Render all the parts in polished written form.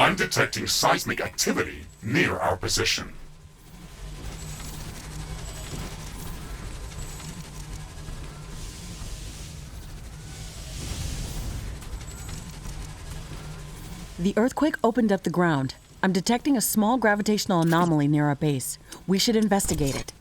I'm detecting seismic activity near our position. The earthquake opened up the ground. I'm detecting a small gravitational anomaly near our base. We should investigate it.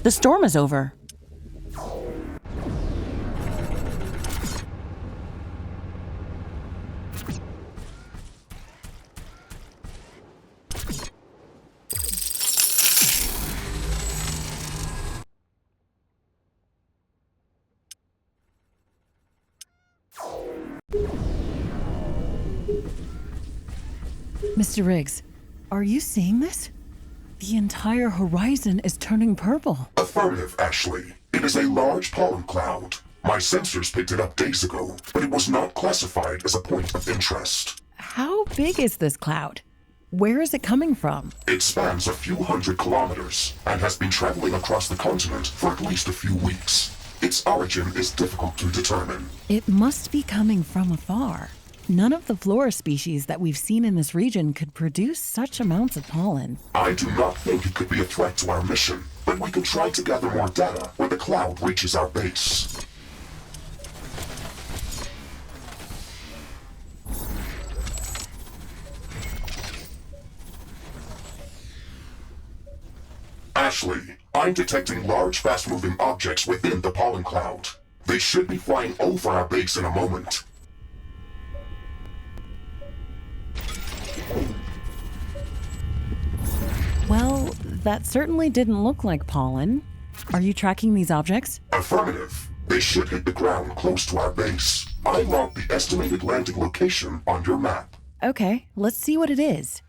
The storm is over. Mr. Riggs, are you seeing this? The entire horizon is turning purple. Affirmative, Ashley. It is a large pollen cloud. My sensors picked it up days ago, but it was not classified as a point of interest. How big is this cloud? Where is it coming from? It spans a few hundred kilometers and has been traveling across the continent for at least a few weeks. Its origin is difficult to determine. It must be coming from afar. None of the flora species that we've seen in this region could produce such amounts of pollen. I do not think it could be a threat to our mission, but we can try to gather more data when the cloud reaches our base. Ashley, I'm detecting large, fast-moving objects within the pollen cloud. They should be flying over our base in a moment. that certainly didn't look like pollen. Are you tracking these objects? Affirmative. They should hit the ground close to our base. I logged the estimated landing location on your map. Okay, let's see what it is.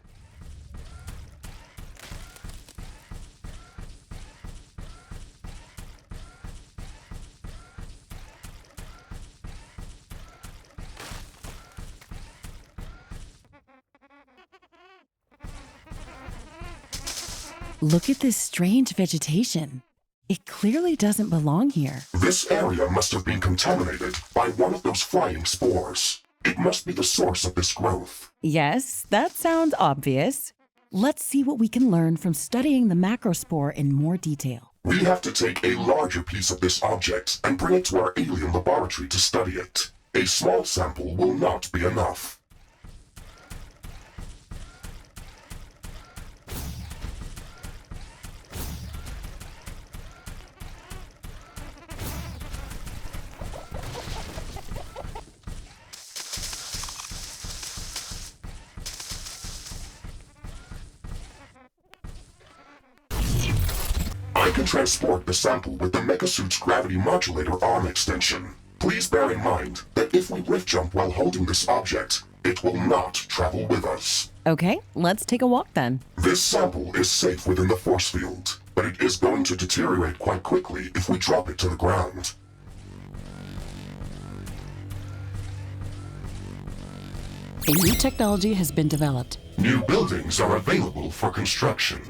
Look at this strange vegetation. It clearly doesn't belong here. This area must have been contaminated by one of those flying spores. It must be the source of this growth. Yes, that sounds obvious. Let's see what we can learn from studying the macrospore in more detail. We have to take a larger piece of this object and bring it to our alien laboratory to study it. A small sample will not be enough. I can transport the sample with the Megasuit's gravity modulator arm extension. Please bear in mind that if we rift jump while holding this object, it will not travel with us. Okay, let's take a walk then. This sample is safe within the force field, but it is going to deteriorate quite quickly if we drop it to the ground. A new technology has been developed. New buildings are available for construction.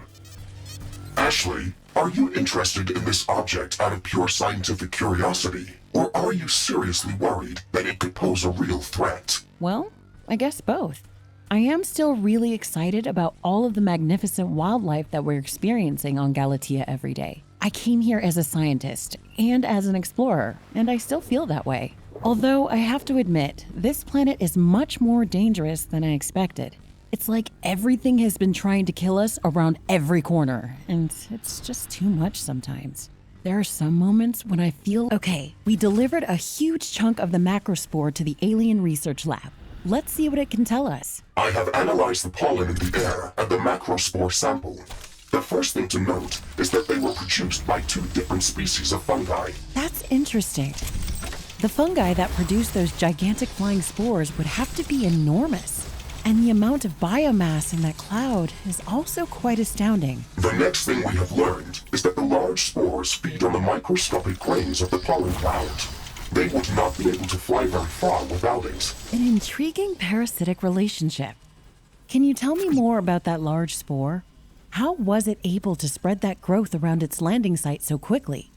Ashley, are you interested in this object out of pure scientific curiosity? Or are you seriously worried that it could pose a real threat? Well, I guess both. I am still really excited about all of the magnificent wildlife that we're experiencing on Galatea every day. I came here as a scientist and as an explorer, and I still feel that way. Although I have to admit, this planet is much more dangerous than I expected. It's like everything has been trying to kill us around every corner, and it's just too much sometimes. There are some moments when I feel, okay, we delivered a huge chunk of the macrospore to the alien research lab. Let's see what it can tell us. I have analyzed the pollen in the air and the macrospore sample. The first thing to note is that they were produced by two different species of fungi. That's interesting. The fungi that produce those gigantic flying spores would have to be enormous. And the amount of biomass in that cloud is also quite astounding. The next thing we have learned is that the large spores feed on the microscopic grains of the pollen cloud. They would not be able to fly very far without it. An intriguing parasitic relationship. Can you tell me more about that large spore? How was it able to spread that growth around its landing site so quickly?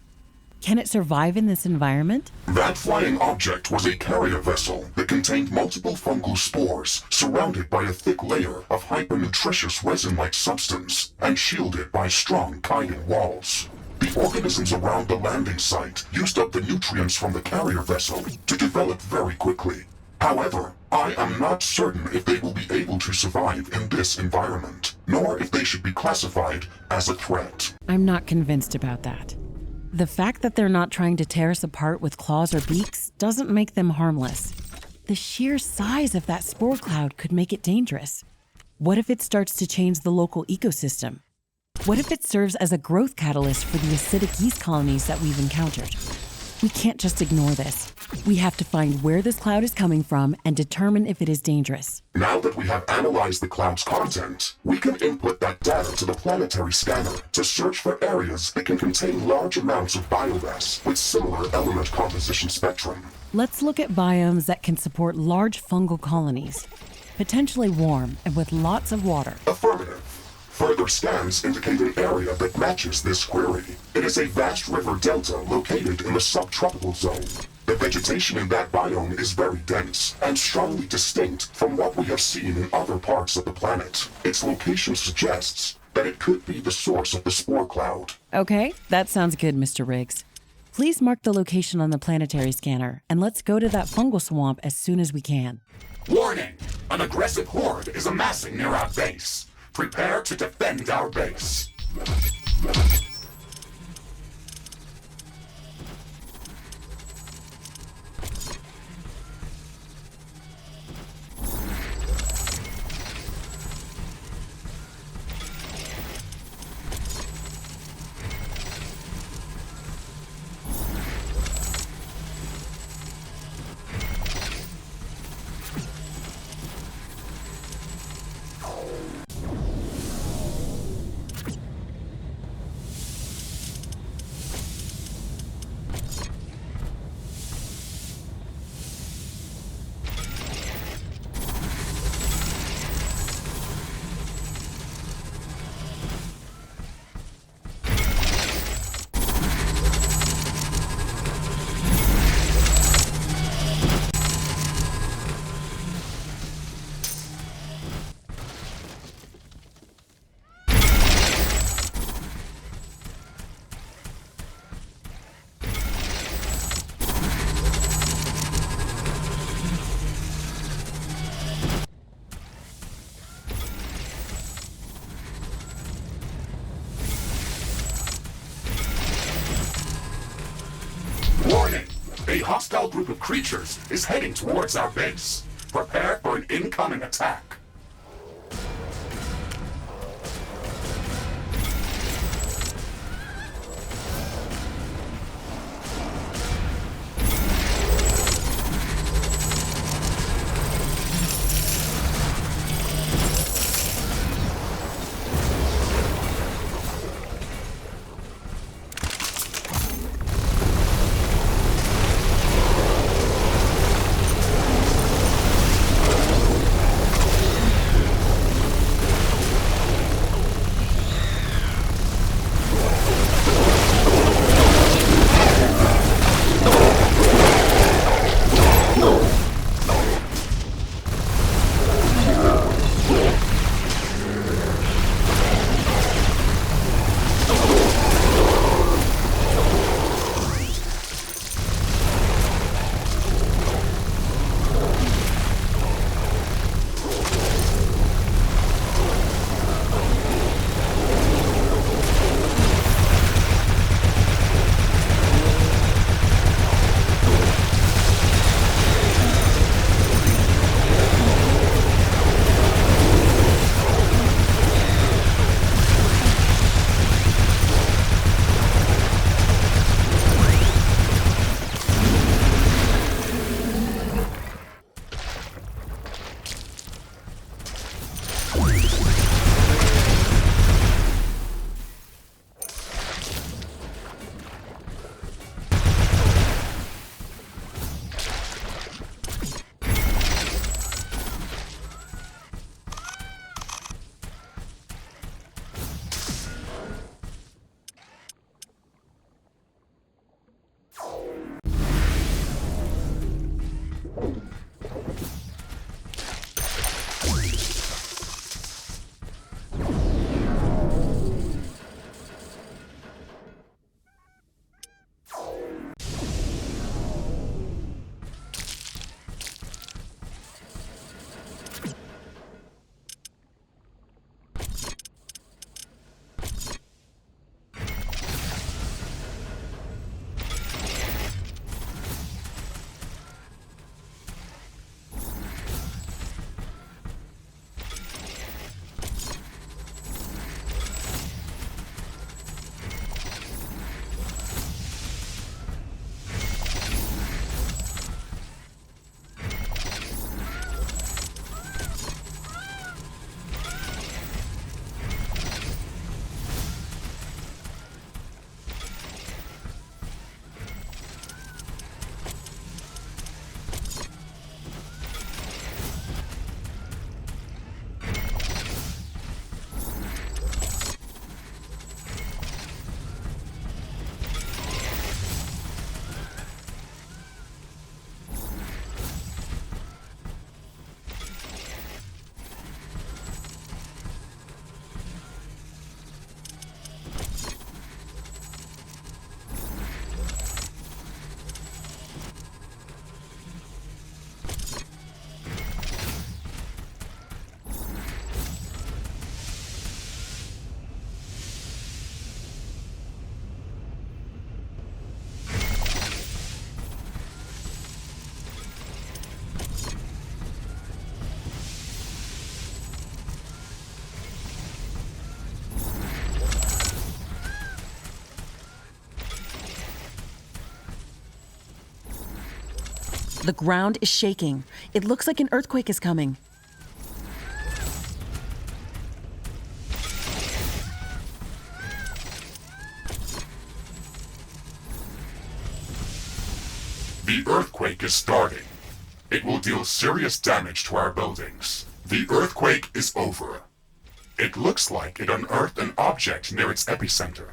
Can it survive in this environment? That flying object was a carrier vessel that contained multiple fungal spores surrounded by a thick layer of hypernutritious resin-like substance and shielded by strong chitin walls. The organisms around the landing site used up the nutrients from the carrier vessel to develop very quickly. However, I am not certain if they will be able to survive in this environment, nor if they should be classified as a threat. I'm not convinced about that. The fact that they're not trying to tear us apart with claws or beaks doesn't make them harmless. The sheer size of that spore cloud could make it dangerous. What if it starts to change the local ecosystem? What if it serves as a growth catalyst for the acidic yeast colonies that we've encountered? We can't just ignore this. We have to find where this cloud is coming from and determine if it is dangerous. Now that we have analyzed the cloud's content, we can input that data to the planetary scanner to search for areas that can contain large amounts of biomass with similar element composition spectrum. Let's look at biomes that can support large fungal colonies, potentially warm and with lots of water. Affirmative. Further scans indicate an area that matches this query. It is a vast river delta located in the subtropical zone. The vegetation in that biome is very dense and strongly distinct from what we have seen in other parts of the planet. Its location suggests that it could be the source of the spore cloud. Okay, that sounds good, Mr. Riggs. Please mark the location on the planetary scanner, and let's go to that fungal swamp as soon as we can. Warning! An aggressive horde is amassing near our base. Prepare to defend our base. hostile group of creatures is heading towards our base. Prepare for an incoming attack. The ground is shaking. It looks like an earthquake is coming. The earthquake is starting. It will deal serious damage to our buildings. The earthquake is over. It looks like it unearthed an object near its epicenter.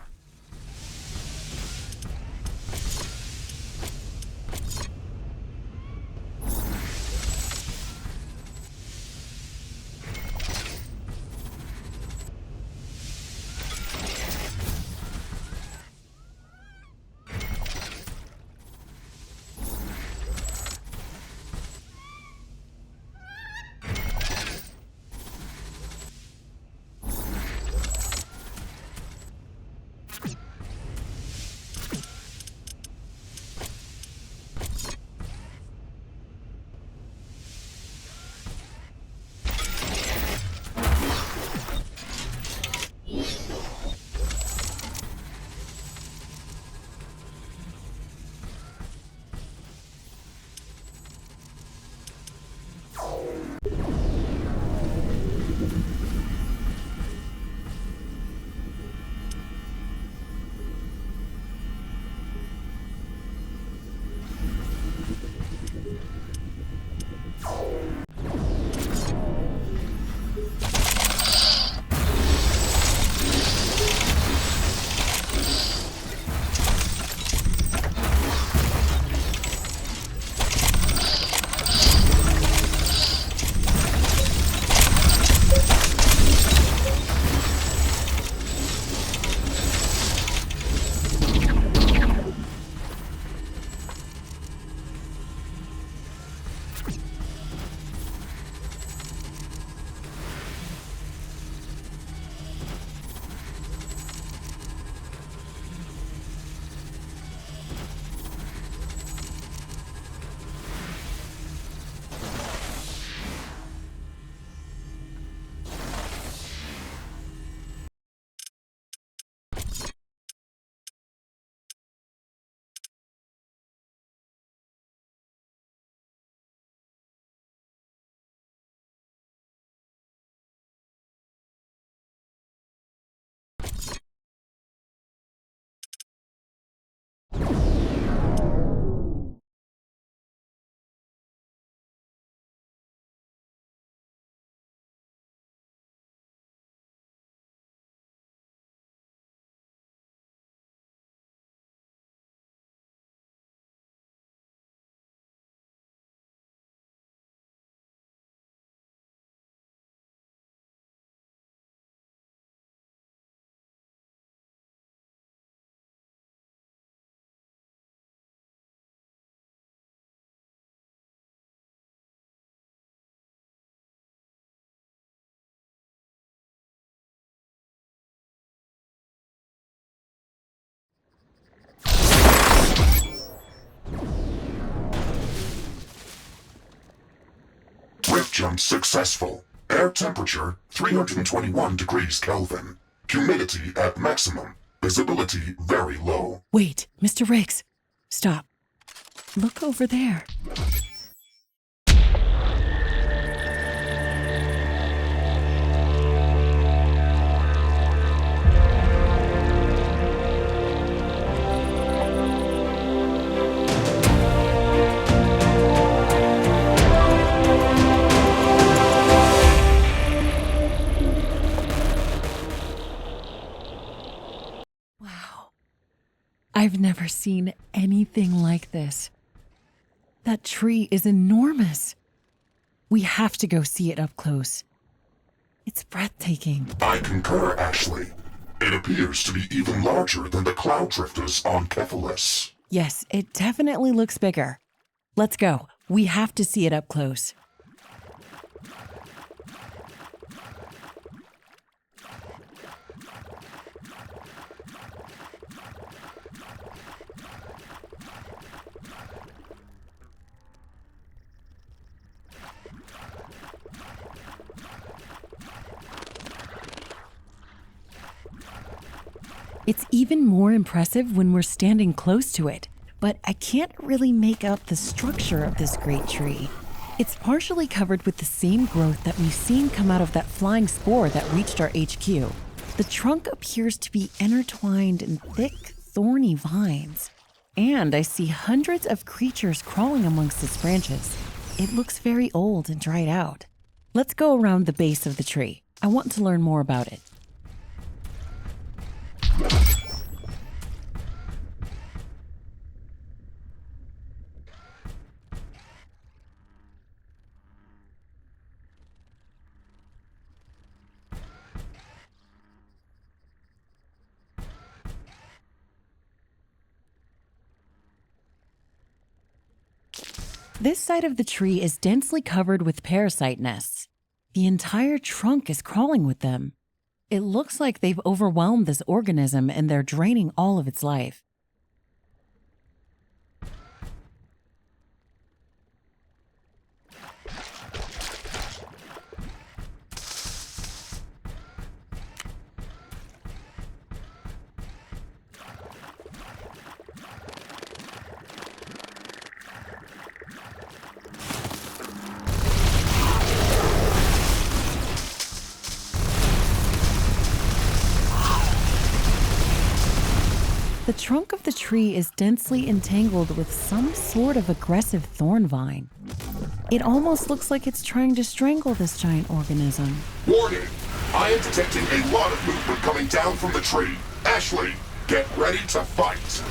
jump successful. Air temperature 321 degrees Kelvin. Humidity at maximum. Visibility very low. Wait, Mr. Riggs. Stop. Look over there. I've never seen anything like this. That tree is enormous. We have to go see it up close. It's breathtaking. I concur, Ashley. It appears to be even larger than the cloud drifters on Cephalus. Yes, it definitely looks bigger. Let's go. We have to see it up close. It's even more impressive when we're standing close to it, but I can't really make out the structure of this great tree. It's partially covered with the same growth that we've seen come out of that flying spore that reached our HQ. The trunk appears to be intertwined in thick, thorny vines. And I see hundreds of creatures crawling amongst its branches. It looks very old and dried out. Let's go around the base of the tree. I want to learn more about it. This side of the tree is densely covered with parasite nests. The entire trunk is crawling with them. It looks like they've overwhelmed this organism and they're draining all of its life. The trunk of the tree is densely entangled with some sort of aggressive thorn vine. It almost looks like it's trying to strangle this giant organism. Warning! I am detecting a lot of movement coming down from the tree. Ashley, get ready to fight!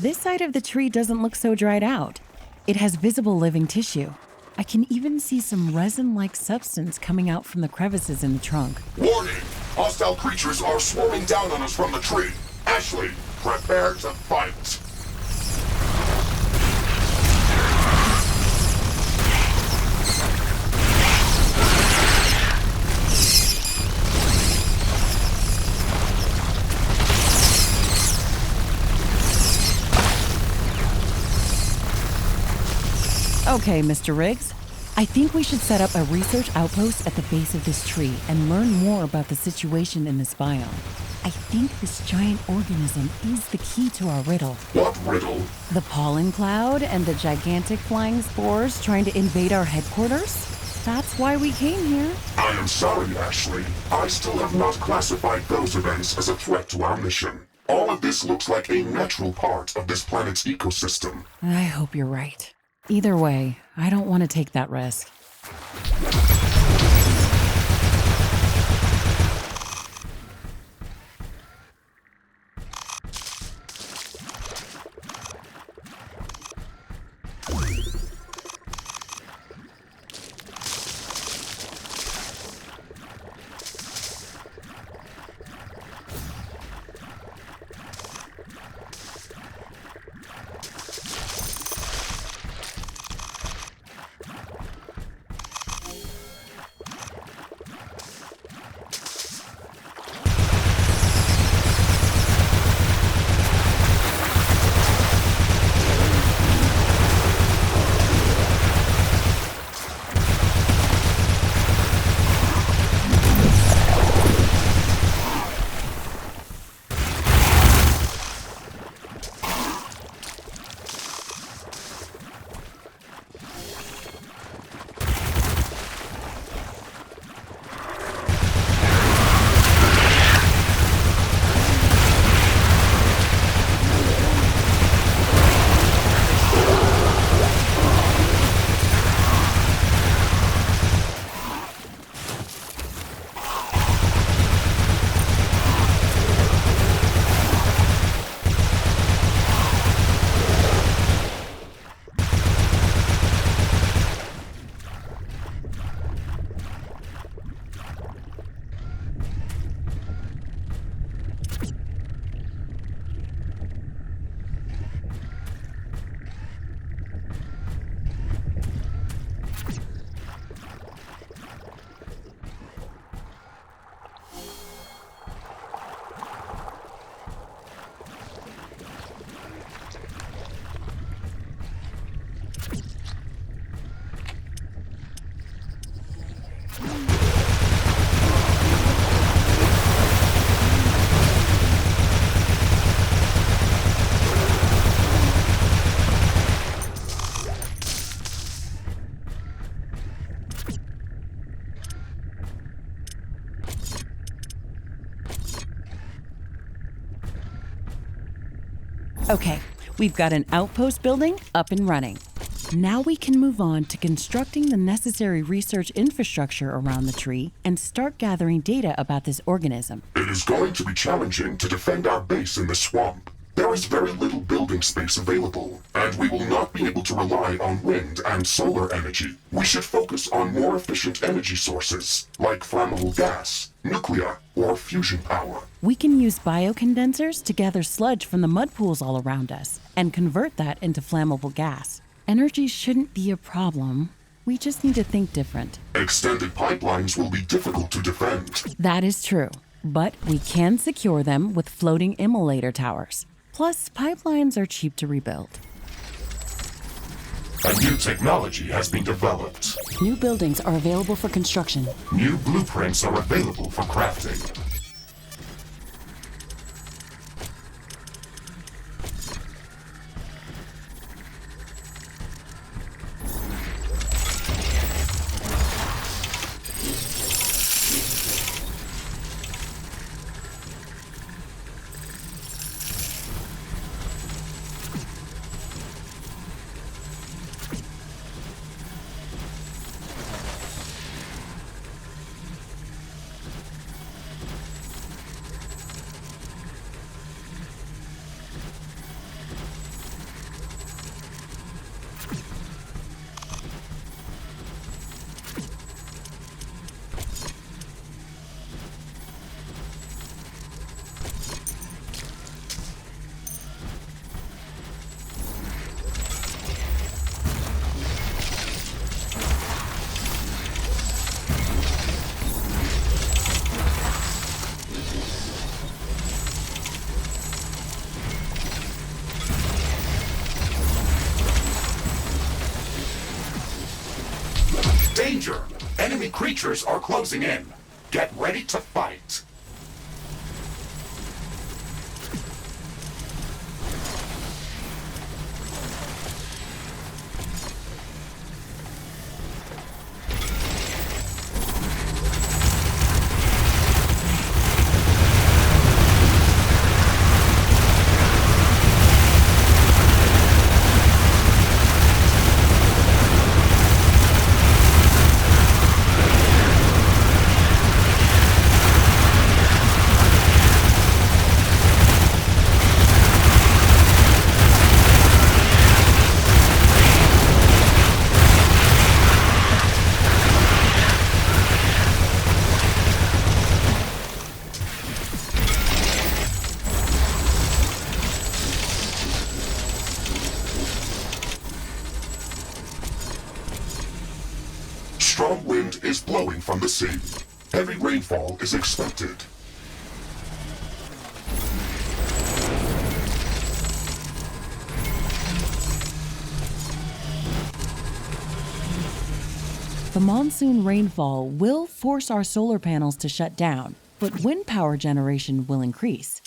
This side of the tree doesn't look so dried out. It has visible living tissue. I can even see some resin-like substance coming out from the crevices in the trunk. Warning! Hostile creatures are swarming down on us from the tree. Ashley, prepare to fight. Okay, Mr. Riggs. I think we should set up a research outpost at the base of this tree and learn more about the situation in this biome. I think this giant organism is the key to our riddle. What riddle? The pollen cloud and the gigantic flying spores trying to invade our headquarters? That's why we came here. I am sorry, Ashley. I still have not classified those events as a threat to our mission. All of this looks like a natural part of this planet's ecosystem. I hope you're right. Either way, I don't want to take that risk. Okay, we've got an outpost building up and running. Now we can move on to constructing the necessary research infrastructure around the tree and start gathering data about this organism. It is going to be challenging to defend our base in the swamp. There is very little building space available, and we will not be able to rely on wind and solar energy. We should focus on more efficient energy sources, like flammable gas, nuclear, or fusion power. We can use biocondensers to gather sludge from the mud pools all around us and convert that into flammable gas. Energy shouldn't be a problem. We just need to think different. Extended pipelines will be difficult to defend. That is true, but we can secure them with floating immolator towers. Plus, pipelines are cheap to rebuild. A new technology has been developed. New buildings are available for construction. New blueprints are available for crafting. Danger! Enemy creatures are closing in. Get ready to fight. Strong wind is blowing from the sea. Heavy rainfall is expected. The monsoon rainfall will force our solar panels to shut down, but wind power generation will increase.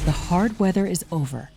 The hard weather is over.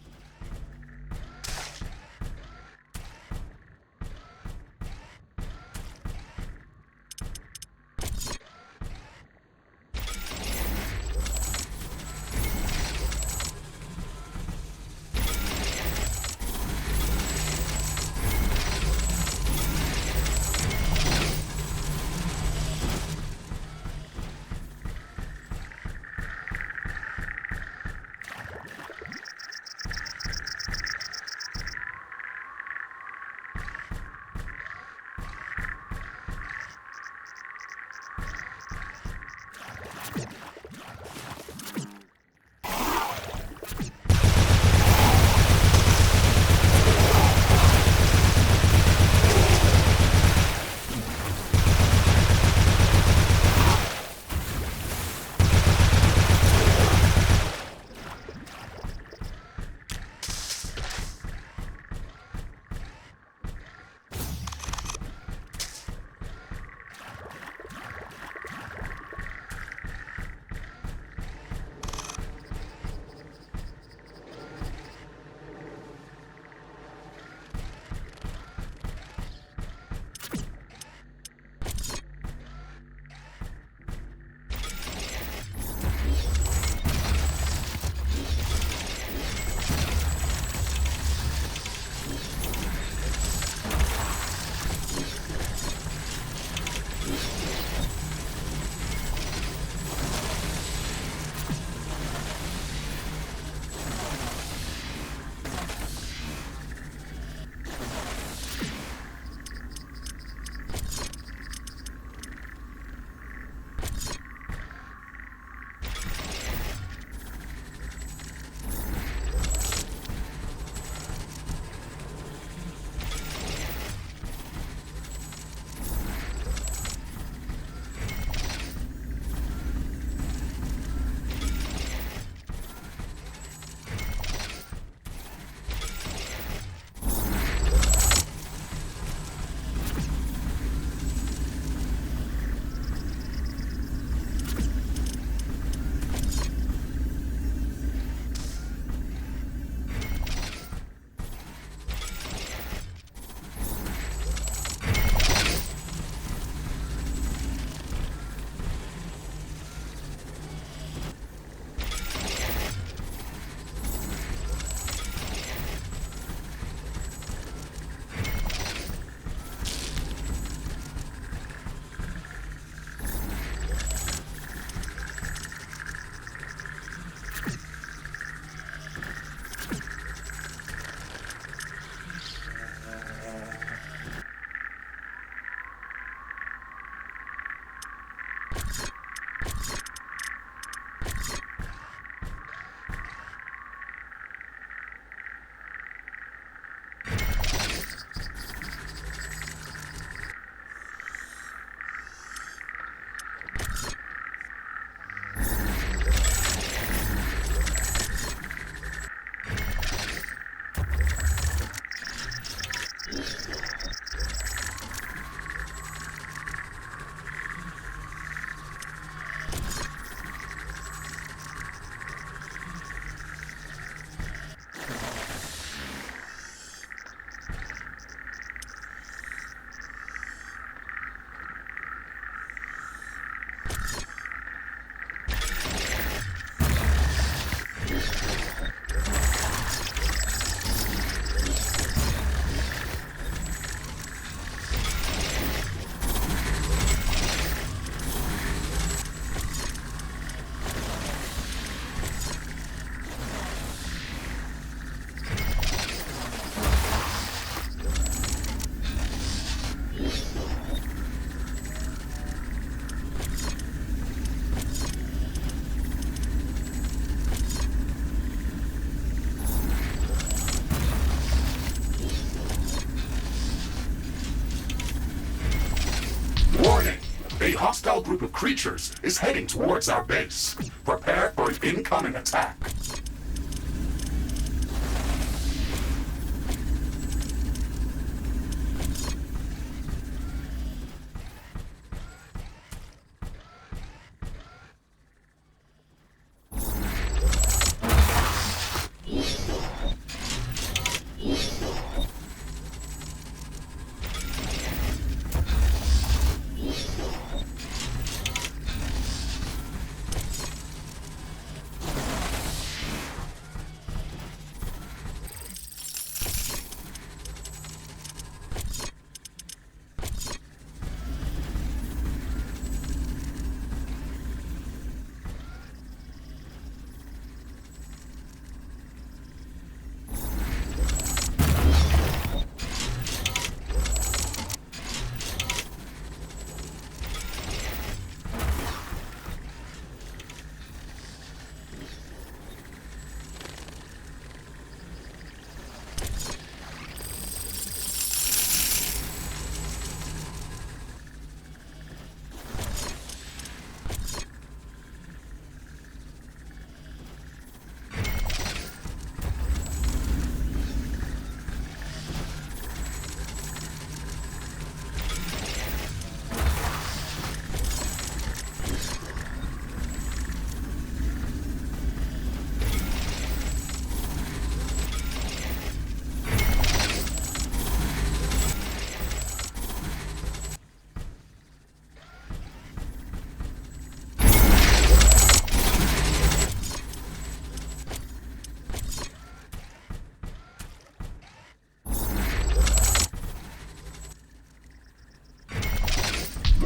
A hostile group of creatures is heading towards our base. Prepare for an incoming attack.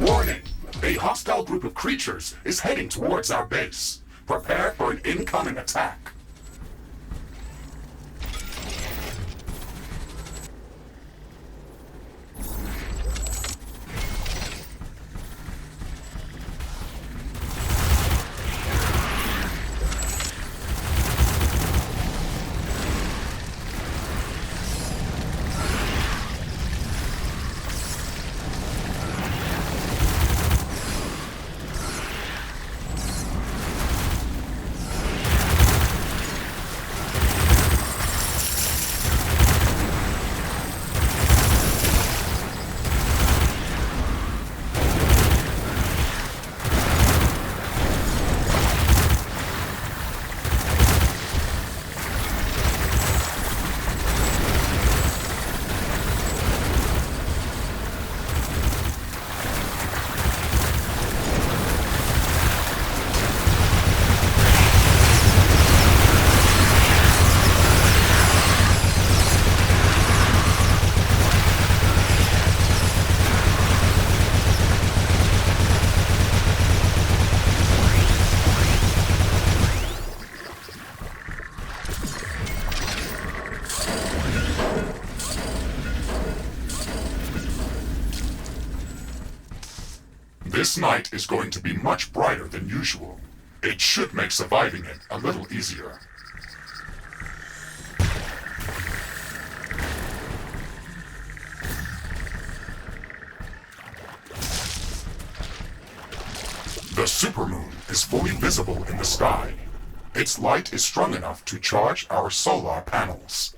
Warning! A hostile group of creatures is heading towards our base. Prepare for an incoming attack. This night is going to be much brighter than usual. It should make surviving it a little easier. The supermoon is fully visible in the sky. Its light is strong enough to charge our solar panels.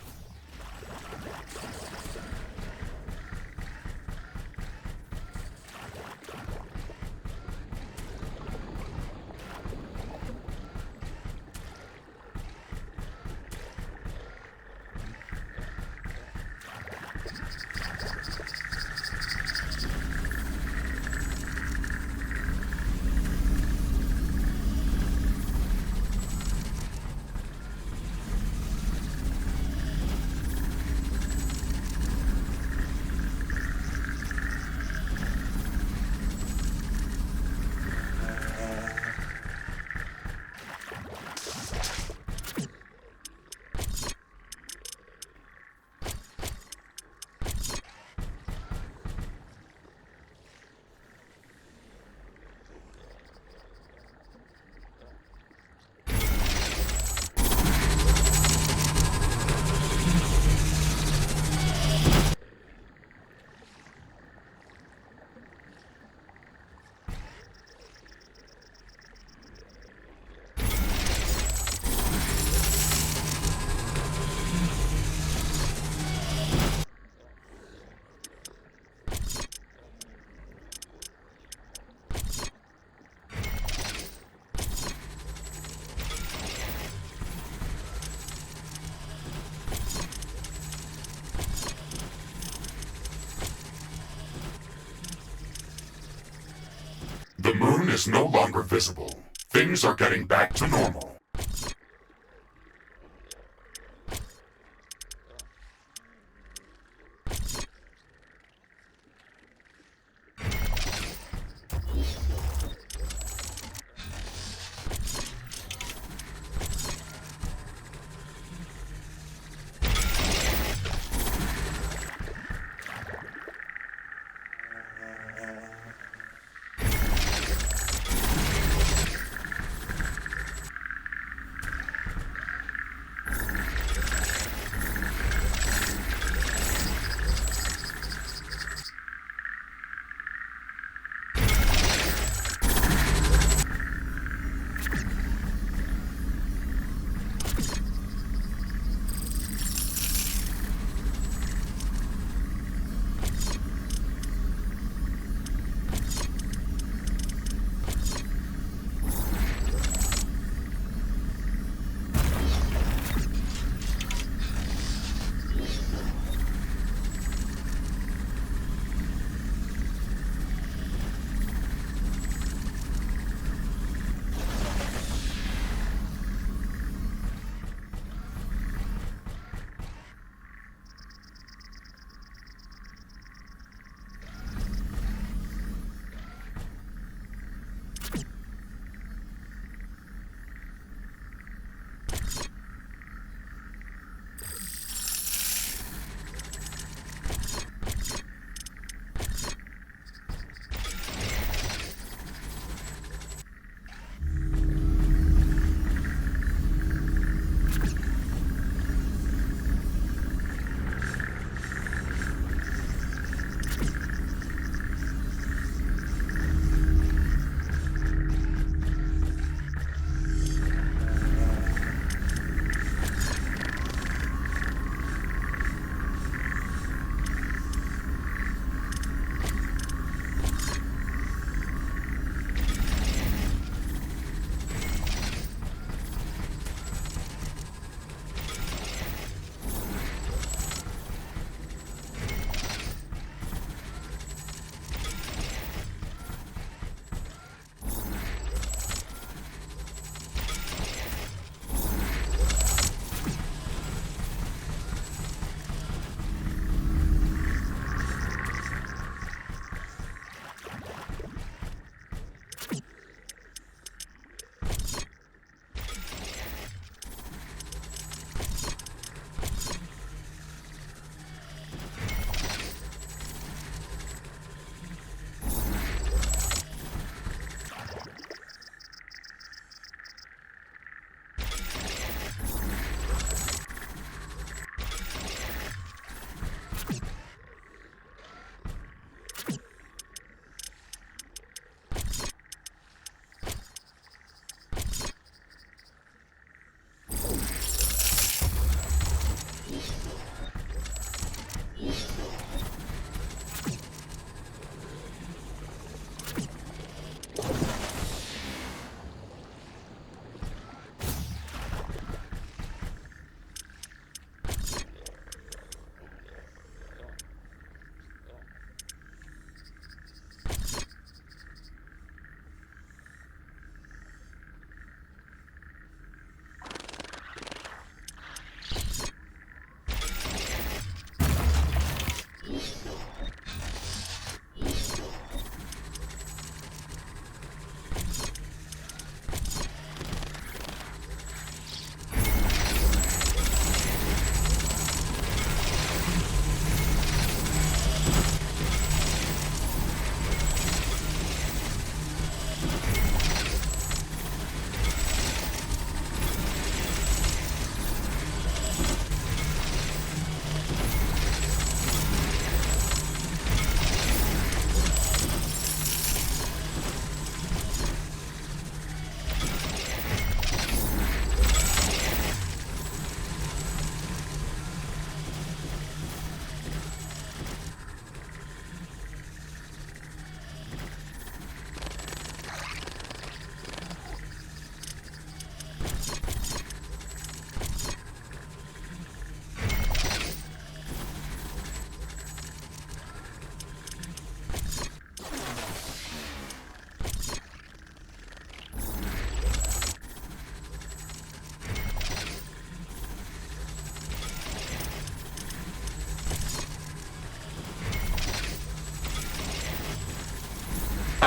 is no longer visible. Things are getting back to normal.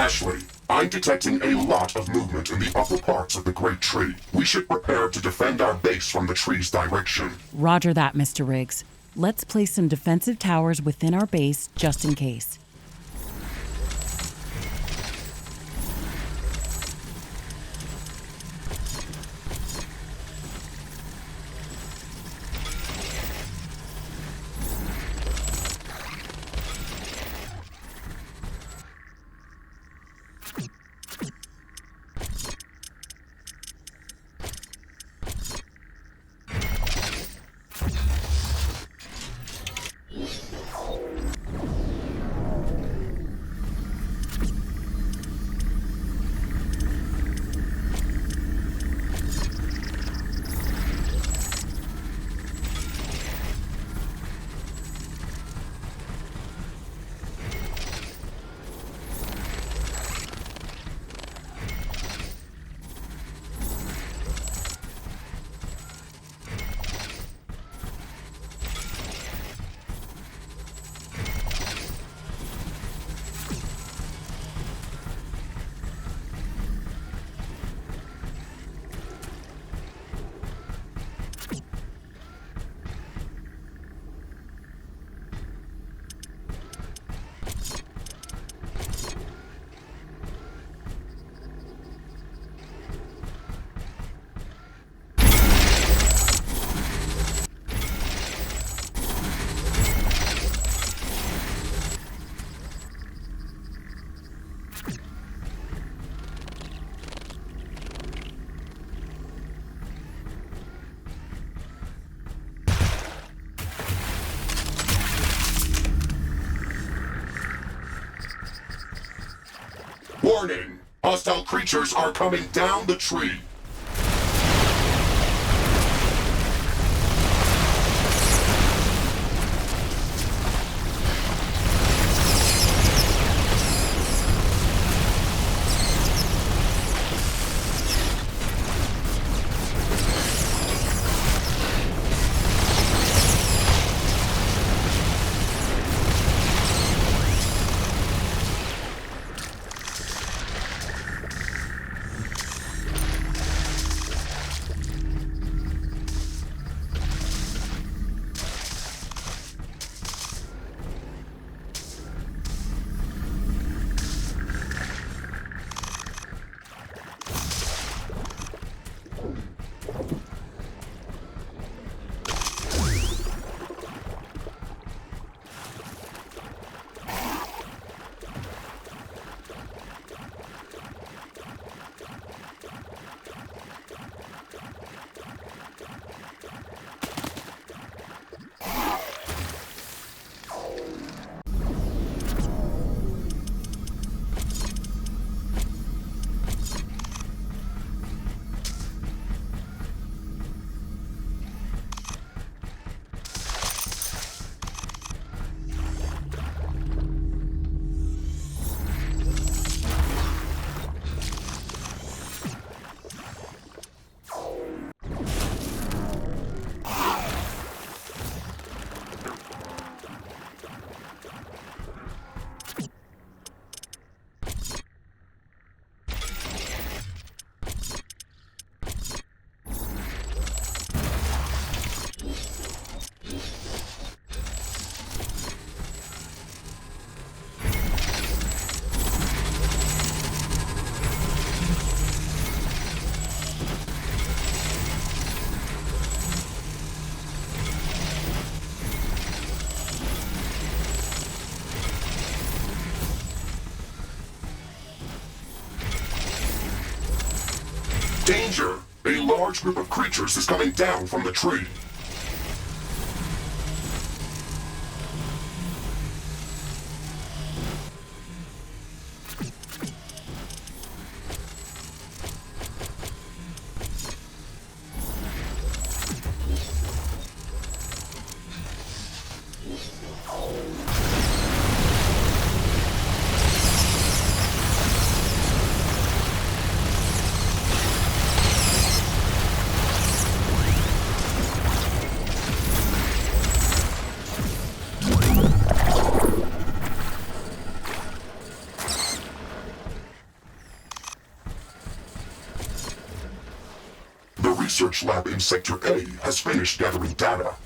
Ashley, I'm detecting a lot of movement in the upper parts of the Great Tree. We should prepare to defend our base from the tree's direction. Roger that, Mr. Riggs. Let's place some defensive towers within our base just in case. Warning! Hostile creatures are coming down the tree. Danger! A large group of creatures is coming down from the tree. research lab in Sector A has finished gathering data.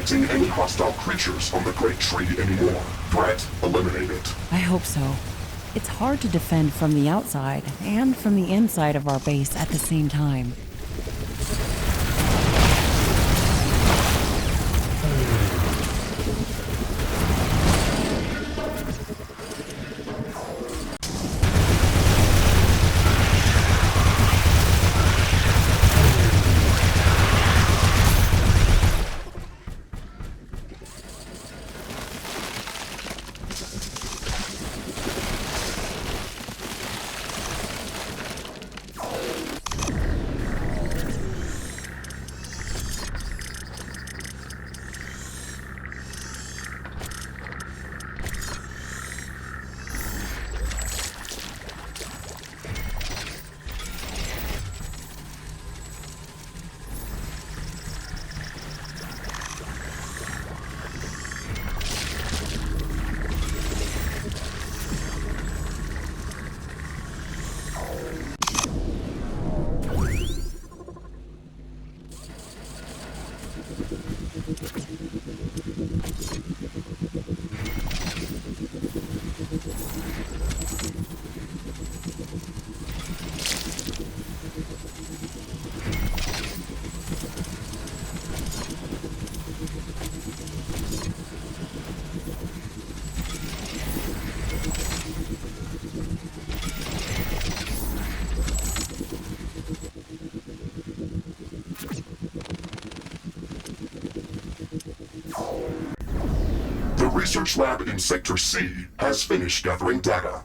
detecting any hostile creatures on the Great Tree anymore. Threat eliminated. I hope so. It's hard to defend from the outside and from the inside of our base at the same time. The research lab in Sector C has finished gathering data.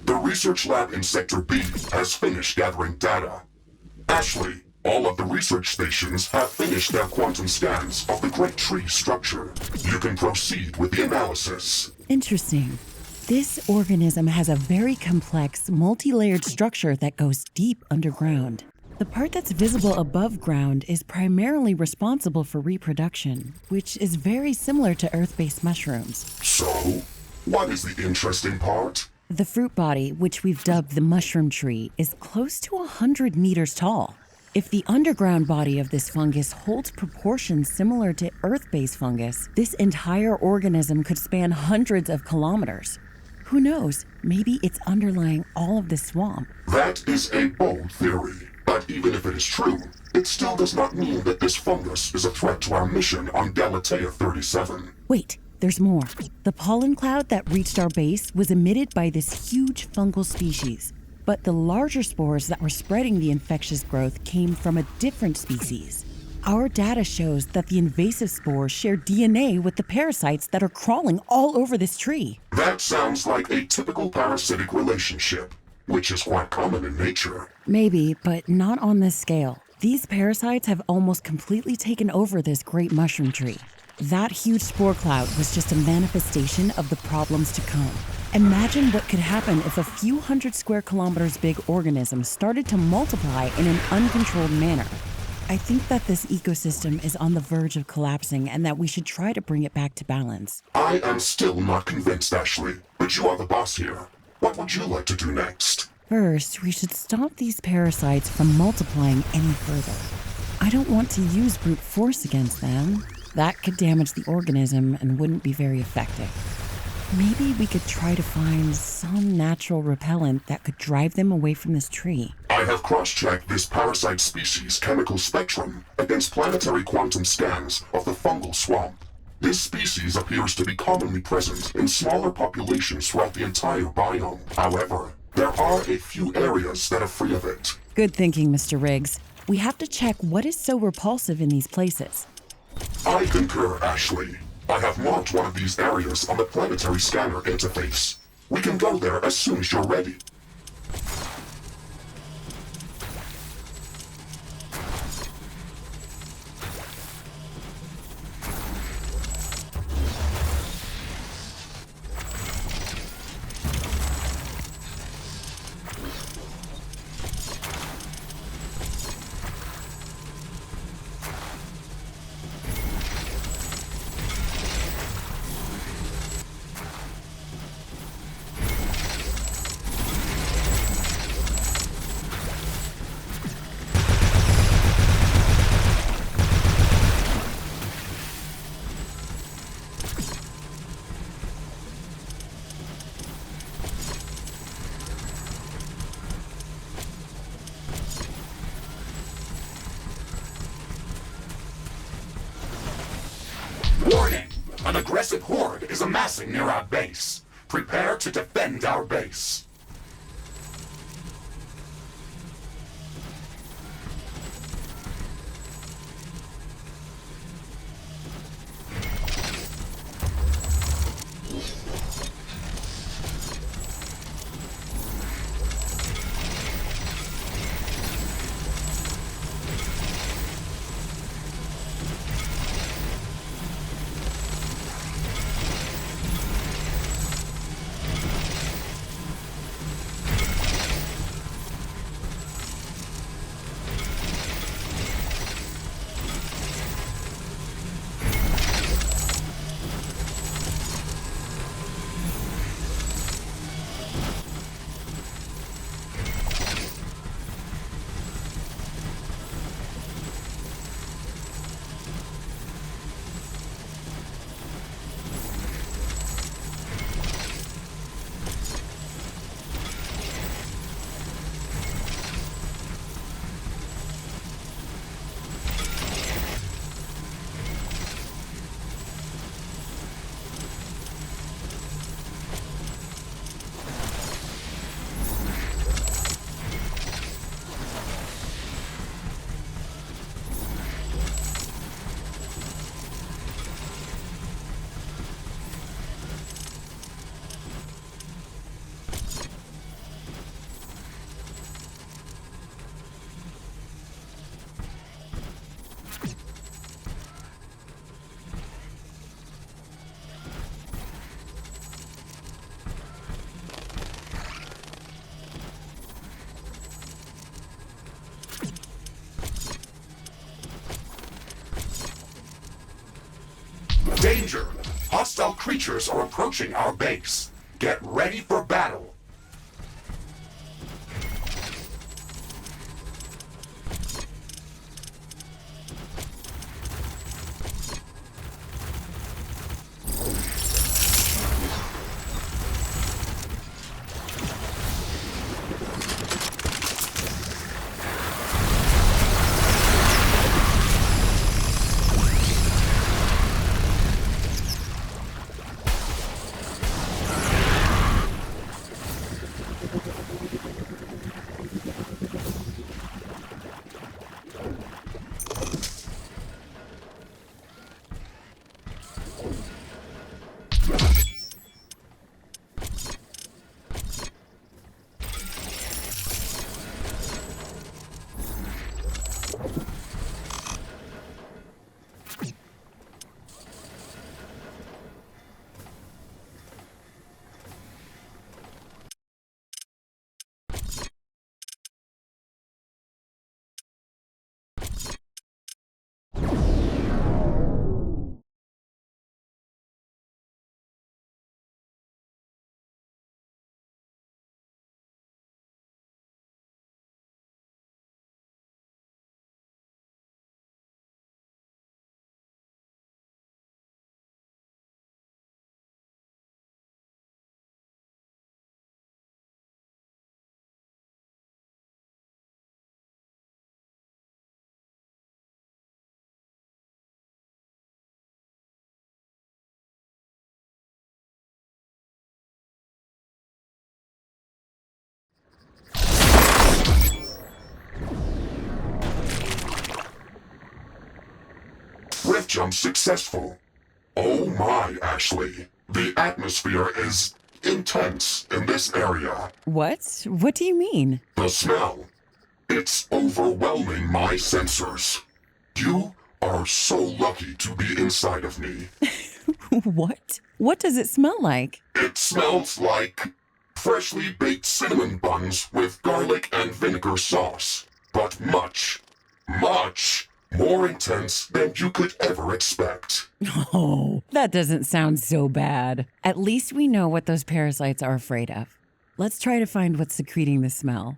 The research lab in Sector B has finished gathering data. Ashley, all of the research stations have finished their quantum scans of the Great Tree structure. You can proceed with the analysis. Interesting. This organism has a very complex, multi-layered structure that goes deep underground. The part that's visible above ground is primarily responsible for reproduction, which is very similar to Earth-based mushrooms. So, what is the interesting part? The fruit body, which we've dubbed the mushroom tree, is close to 100 meters tall. If the underground body of this fungus holds proportions similar to Earth-based fungus, this entire organism could span hundreds of kilometers. Who knows, maybe it's underlying all of this swamp. That is a bold theory. But even if it is true, it still does not mean that this fungus is a threat to our mission on Galatea 37. Wait, there's more. The pollen cloud that reached our base was emitted by this huge fungal species. But the larger spores that were spreading the infectious growth came from a different species. Our data shows that the invasive spores share DNA with the parasites that are crawling all over this tree. That sounds like a typical parasitic relationship, which is quite common in nature. Maybe, but not on this scale. These parasites have almost completely taken over this great mushroom tree. That huge spore cloud was just a manifestation of the problems to come. Imagine what could happen if a few hundred square kilometers big organisms started to multiply in an uncontrolled manner. I think that this ecosystem is on the verge of collapsing and that we should try to bring it back to balance. I am still not convinced, Ashley, but you are the boss here. What would you like to do next? First, we should stop these parasites from multiplying any further. I don't want to use brute force against them. That could damage the organism and wouldn't be very effective. Maybe we could try to find some natural repellent that could drive them away from this tree. I have cross-checked this parasite species' chemical spectrum against planetary quantum scans of the fungal swamp. This species appears to be commonly present in smaller populations throughout the entire biome. However, there are a few areas that are free of it. Good thinking, Mr. Riggs. We have to check what is so repulsive in these places. I concur, Ashley. I have marked one of these areas on the planetary scanner interface. We can go there as soon as you're ready. Warning! An aggressive horde is amassing near our base. Prepare to defend our base. Danger! Hostile creatures are approaching our base. Get ready for battle. Cliff jump successful. Oh my, Ashley. The atmosphere is intense in this area. What? What do you mean? The smell. It's overwhelming my sensors. You are so lucky to be inside of me. What? What does it smell like? It smells like freshly baked cinnamon buns with garlic and vinegar sauce, but much, much more intense than you could ever expect. Oh, that doesn't sound so bad. At least we know what those parasites are afraid of. Let's try to find what's secreting the smell.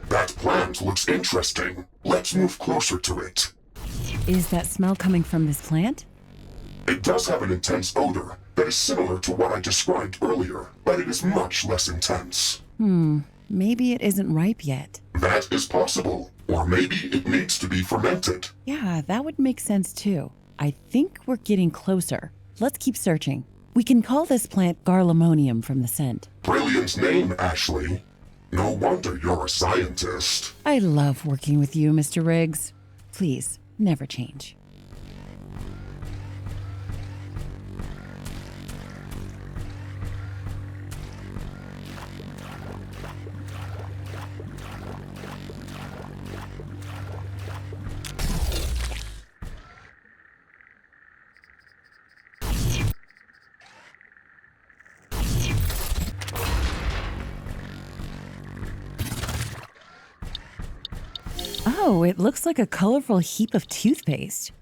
That plant looks interesting. Let's move closer to it. Is that smell coming from this plant? It does have an intense odor that is similar to what I described earlier, but it is much less intense. Maybe it isn't ripe yet. That is possible. Or maybe it needs to be fermented. Yeah, that would make sense too. I think we're getting closer. Let's keep searching. We can call this plant Garlemonium from the scent. Brilliant name, Ashley. No wonder you're a scientist. I love working with you, Mr. Riggs. Please, never change. Oh, it looks like a colorful heap of toothpaste.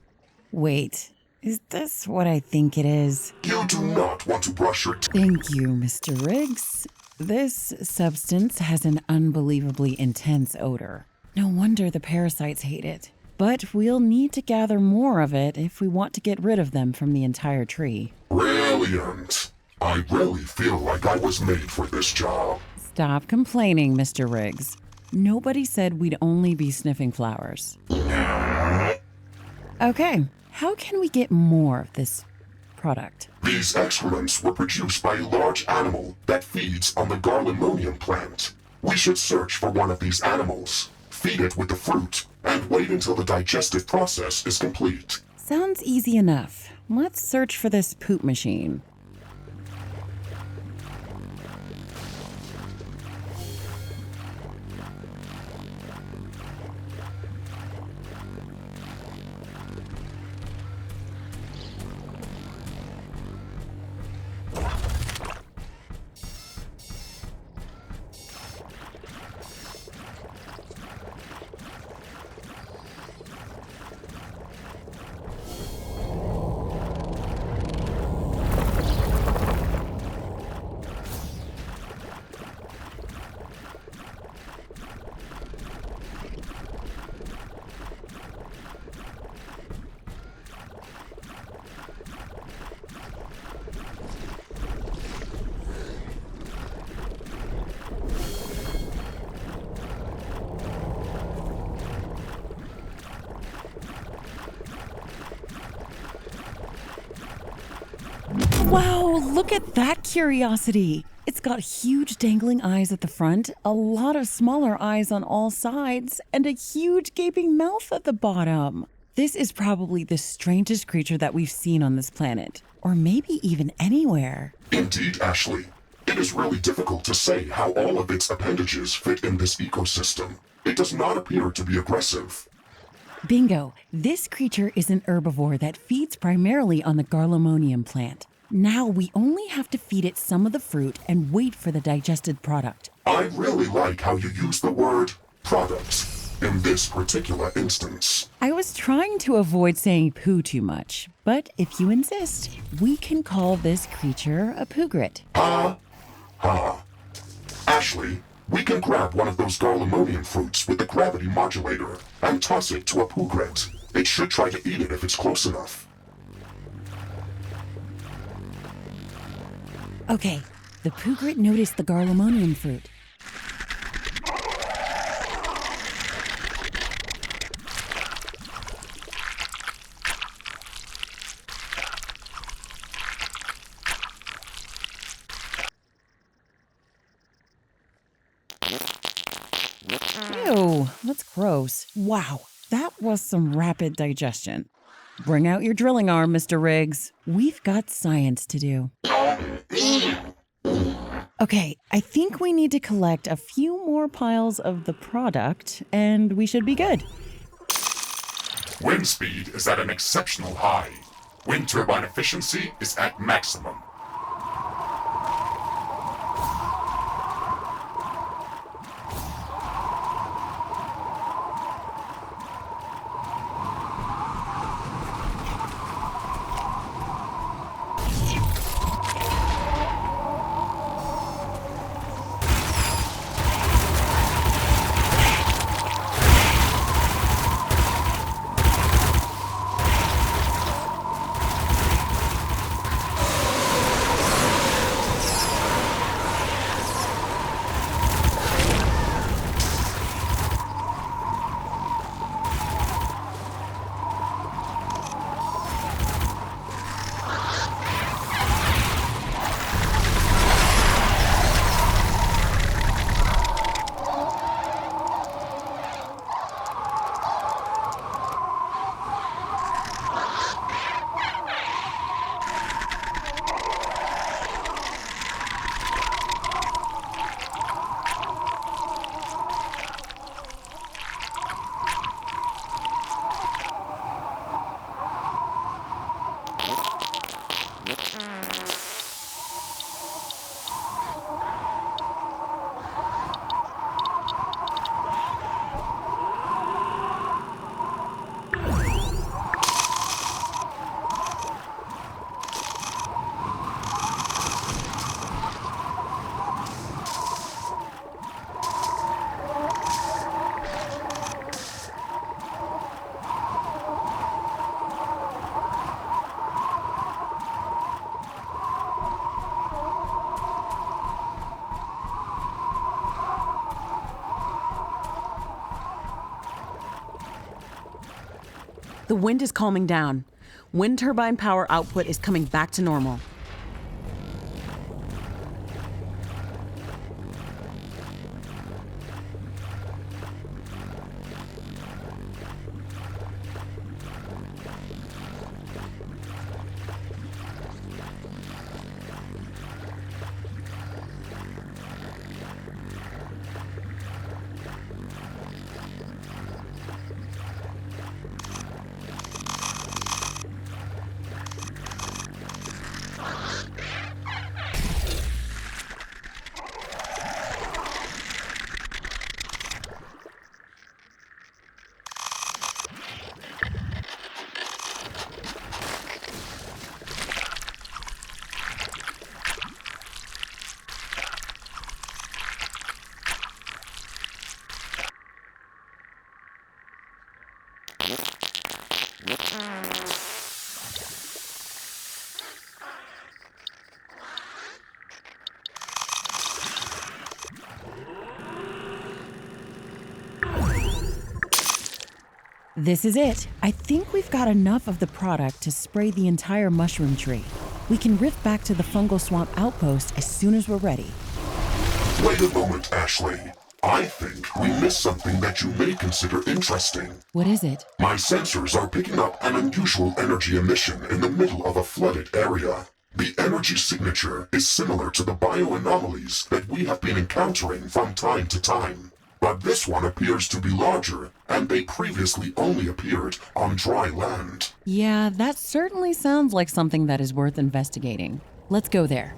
Wait, is this what I think it is? You do not want to brush your teeth. Thank you, Mr. Riggs. This substance has an unbelievably intense odor. No wonder the parasites hate it. But we'll need to gather more of it if we want to get rid of them from the entire tree. Brilliant. I really feel like I was made for this job. Stop complaining, Mr. Riggs. Nobody said we'd only be sniffing flowers. Okay, how can we get more of this product? These excrements were produced by a large animal that feeds on the Garlemonium plant. We should search for one of these animals, feed it with the fruit, and wait until the digestive process is complete. Sounds easy enough. Let's search for this poop machine. Wow, look at that curiosity. It's got huge dangling eyes at the front, a lot of smaller eyes on all sides, and a huge gaping mouth at the bottom. This is probably the strangest creature that we've seen on this planet, or maybe even anywhere. Indeed, Ashley. It is really difficult to say how all of its appendages fit in this ecosystem. It does not appear to be aggressive. Bingo! This creature is an herbivore that feeds primarily on the Garlemonium plant. Now we only have to feed it some of the fruit and wait for the digested product. I really like how you use the word product in this particular instance. I was trying to avoid saying poo too much, but if you insist, we can call this creature a pugrit. Ashley, we can grab one of those Garlemonium fruits with the gravity modulator and toss it to a pugret. It should try to eat it if it's close enough. Okay, the pugrit noticed the Garlemonium fruit. Ew, that's gross. Wow, that was some rapid digestion. Bring out your drilling arm, Mr. Riggs. We've got science to do. Okay, I think we need to collect a few more piles of the product, and we should be good. Wind speed is at an exceptional high. Wind turbine efficiency is at maximum. The wind is calming down. Wind turbine power output is coming back to normal. This is it. I think we've got enough of the product to spray the entire mushroom tree. We can rift back to the fungal swamp outpost as soon as we're ready. Wait a moment, Ashley. I think we missed something that you may consider interesting. What is it? My sensors are picking up an unusual energy emission in the middle of a flooded area. The energy signature is similar to the bioanomalies that we have been encountering from time to time. But this one appears to be larger, and they previously only appeared on dry land. Yeah, that certainly sounds like something that is worth investigating. Let's go there.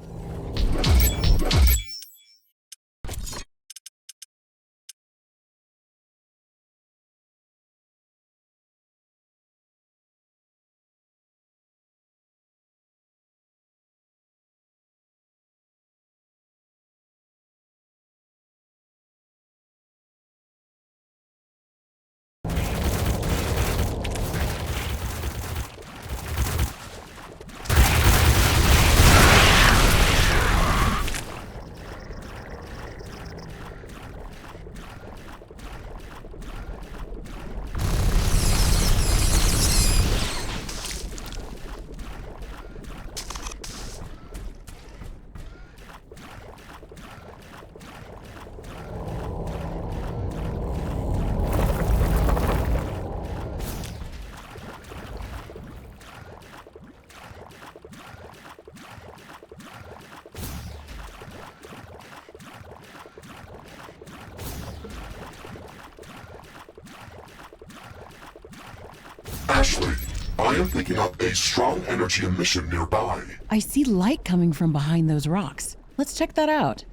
Ashley, I am picking up a strong energy emission nearby. I see light coming from behind those rocks. Let's check that out.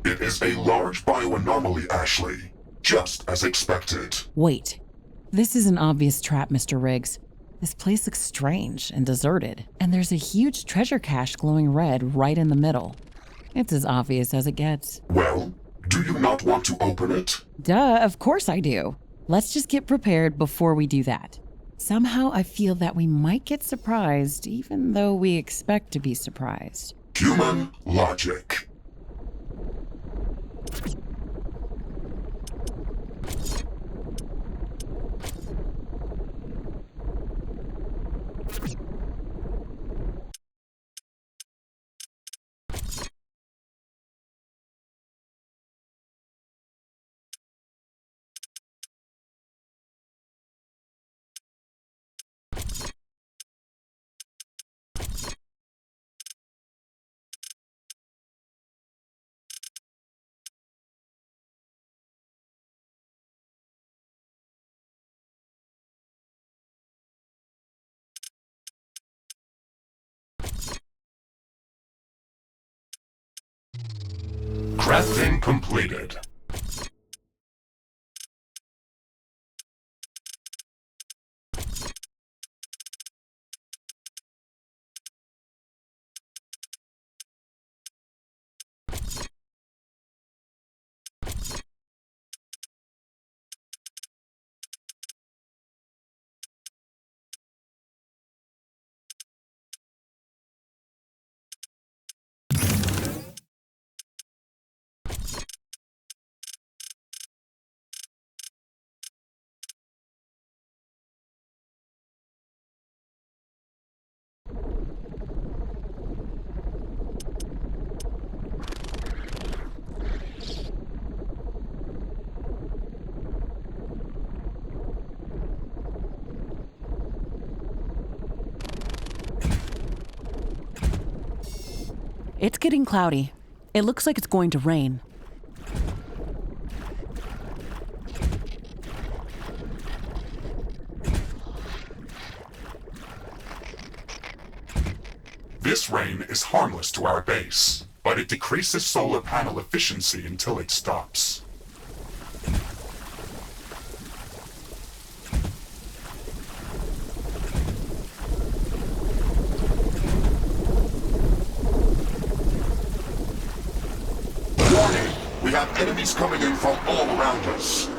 It is a large bioanomaly, Ashley. Just as expected. Wait. This is an obvious trap, Mr. Riggs. This place looks strange and deserted, and there's a huge treasure cache glowing red right in the middle. It's as obvious as it gets. Well, do you not want to open it? Duh, of course I do. Let's just get prepared before we do that. Somehow I feel that we might get surprised, even though we expect to be surprised. Human logic. Crafting completed. It's getting cloudy. It looks like it's going to rain. This rain is harmless to our base, but it decreases solar panel efficiency until it stops. Warning! We have enemies coming in from all around us.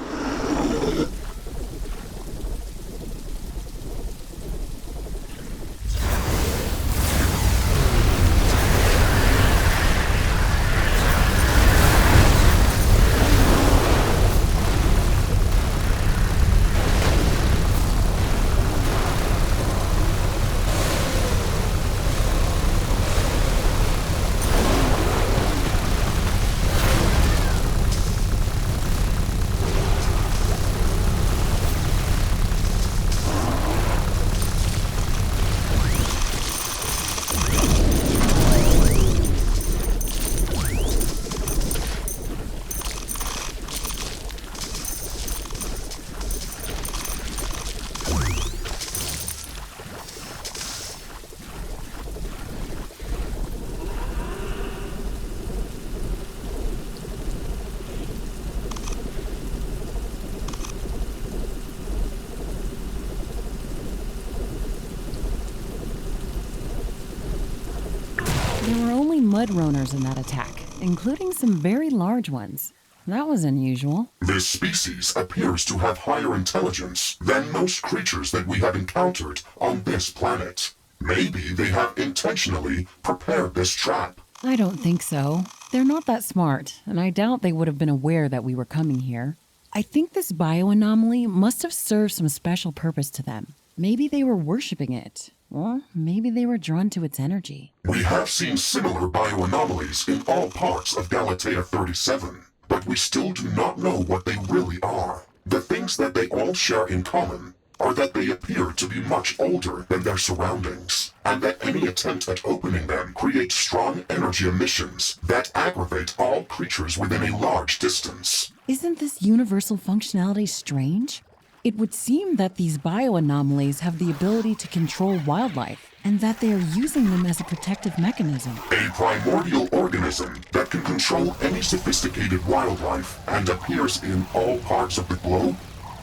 There were only mudroners in that attack, including some very large ones. That was unusual. This species appears to have higher intelligence than most creatures that we have encountered on this planet. Maybe they have intentionally prepared this trap. I don't think so. They're not that smart, and I doubt they would have been aware that we were coming here. I think this bioanomaly must have served some special purpose to them. Maybe they were worshipping it, or maybe they were drawn to its energy. We have seen similar bioanomalies in all parts of Galatea 37, but we still do not know what they really are. The things that they all share in common are that they appear to be much older than their surroundings, and that any attempt at opening them creates strong energy emissions that aggravate all creatures within a large distance. Isn't this universal functionality strange? It would seem that these bioanomalies have the ability to control wildlife, and that they are using them as a protective mechanism. A primordial organism that can control any sophisticated wildlife and appears in all parts of the globe?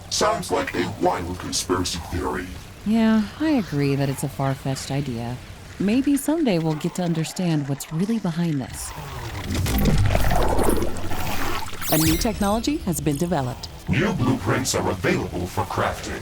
Sounds like a wild conspiracy theory. Yeah, I agree that it's a far-fetched idea. Maybe someday we'll get to understand what's really behind this. A new technology has been developed. New blueprints are available for crafting.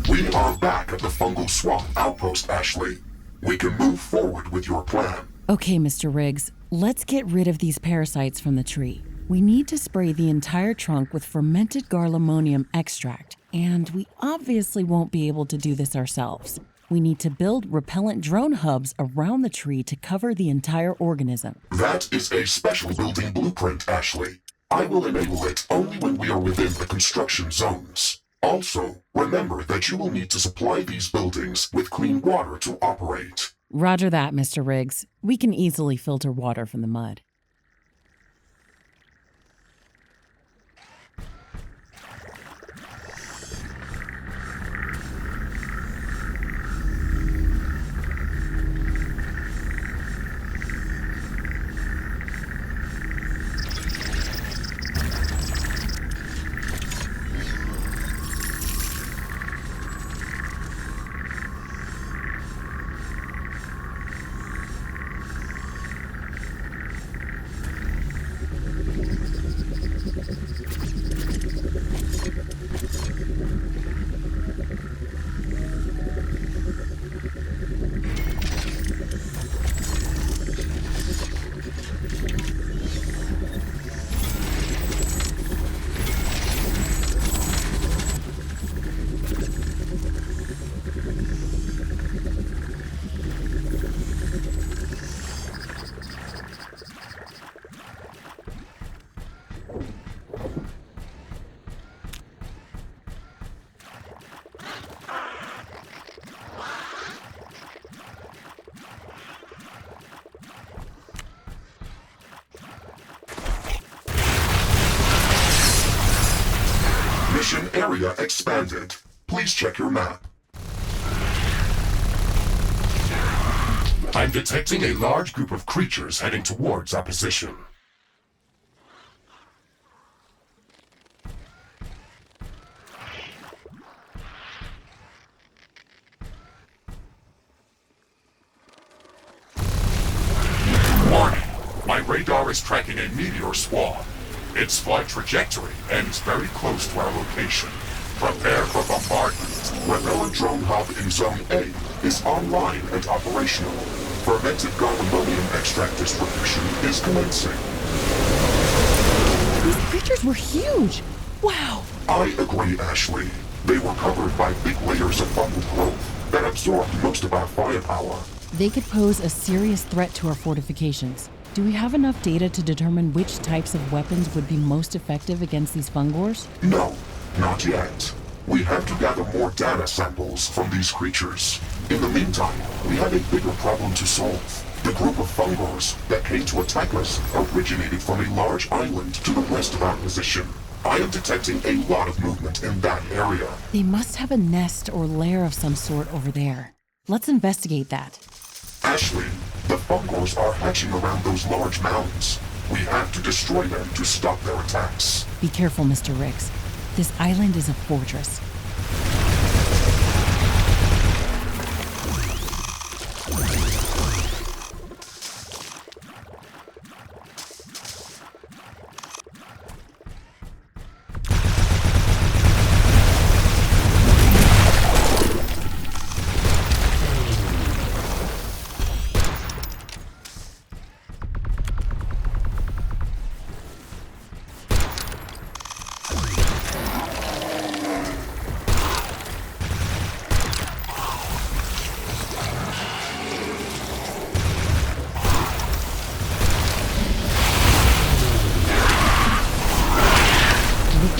We are back at the Fungal Swamp outpost, Ashley. We can move forward with your plan. Okay, Mr. Riggs, let's get rid of these parasites from the tree. We need to spray the entire trunk with fermented garlemonium extract, and we obviously won't be able to do this ourselves. We need to build repellent drone hubs around the tree to cover the entire organism. That is a special building blueprint, Ashley. I will enable it only when we are within the construction zones. Also, remember that you will need to supply these buildings with clean water to operate. Roger that, Mr. Riggs. We can easily filter water from the mud. Mission area expanded. Please check your map. I'm detecting a large group of creatures heading towards our position. Warning! My radar is tracking a meteor swarm. Its flight trajectory ends very close to our location. Prepare for bombardment. Repellent drone hub in Zone A is online and operational. Fermented garlemonium extract distribution is commencing. These creatures were huge! Wow! I agree, Ashley. They were covered by big layers of fungal growth that absorbed most of our firepower. They could pose a serious threat to our fortifications. Do we have enough data to determine which types of weapons would be most effective against these fungors? No, not yet. We have to gather more data samples from these creatures. In the meantime, we have a bigger problem to solve. The group of fungors that came to attack us originated from a large island to the west of our position. I am detecting a lot of movement in that area. They must have a nest or lair of some sort over there. Let's investigate that. Ashley, the fungors are hatching around those large mounds. We have to destroy them to stop their attacks. Be careful, Mr. Riggs. This island is a fortress.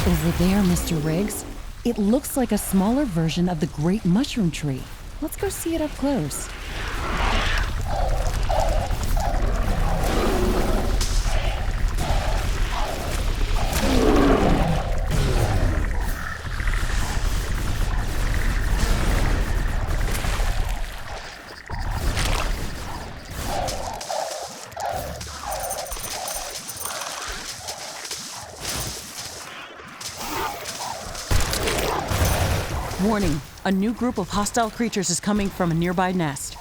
Over there, Mr. Riggs. It looks like a smaller version of the great mushroom tree. Let's go see it up close. Warning, a new group of hostile creatures is coming from a nearby nest.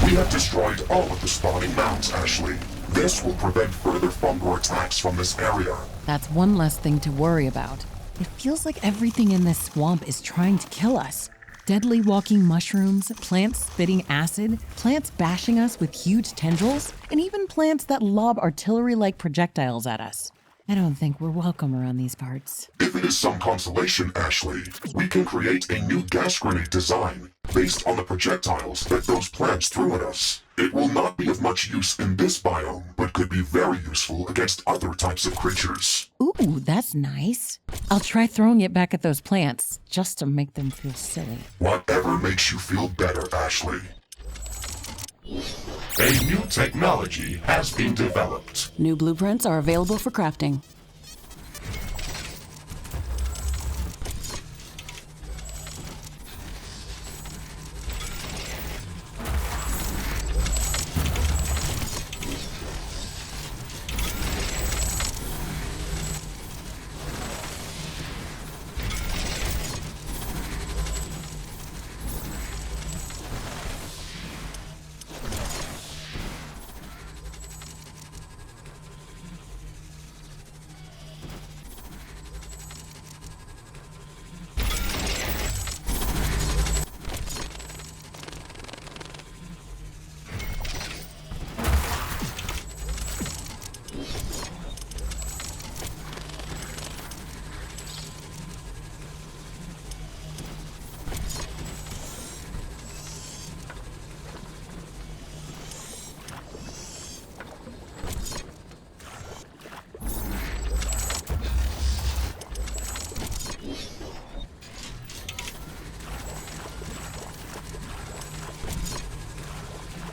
We have destroyed all of the spawning mounds, Ashley. This will prevent further fungal attacks from this area. That's one less thing to worry about. It feels like everything in this swamp is trying to kill us. Deadly walking mushrooms, plants spitting acid, plants bashing us with huge tendrils, and even plants that lob artillery-like projectiles at us. I don't think we're welcome around these parts. If it is some consolation, Ashley, we can create a new gas grenade design based on the projectiles that those plants threw at us. It will not be of much use in this biome, but could be very useful against other types of creatures. Ooh, that's nice. I'll try throwing it back at those plants, just to make them feel silly. Whatever makes you feel better, Ashley. A new technology has been developed. New blueprints are available for crafting.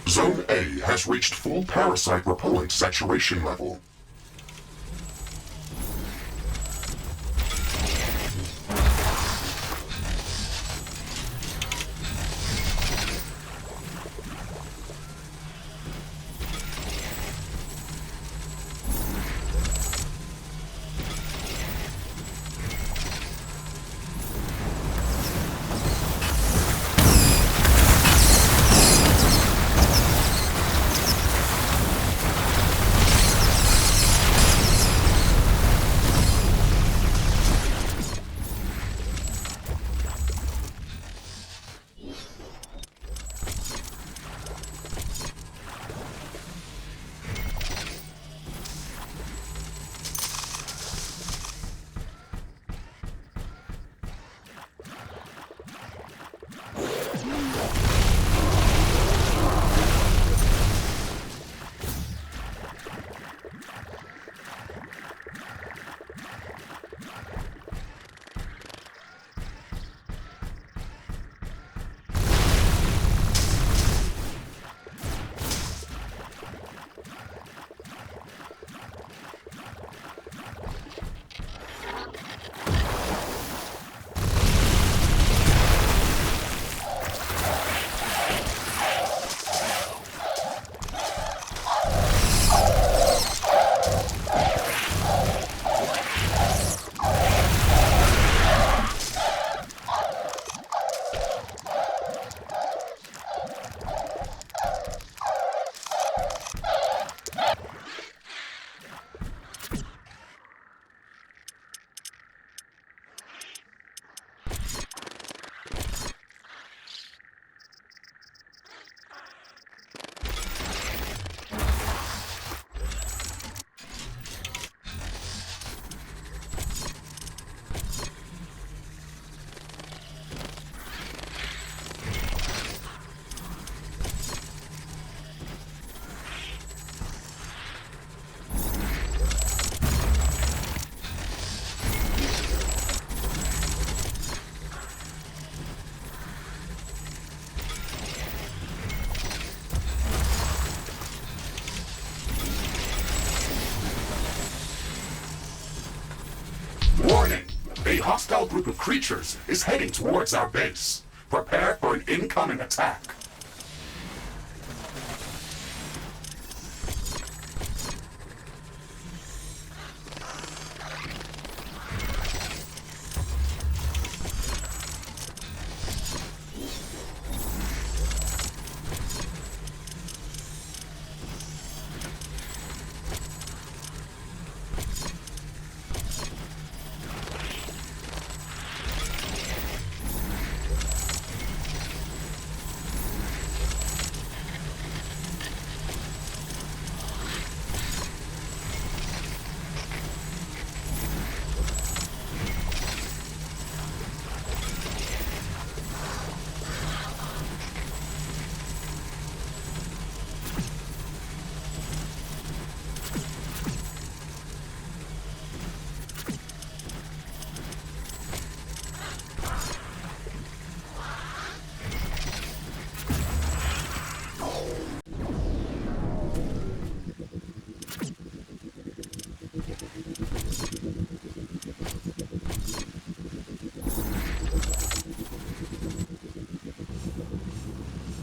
Zone A has reached full parasite repellent saturation level. A hostile group of creatures is heading towards our base. Prepare for an incoming attack.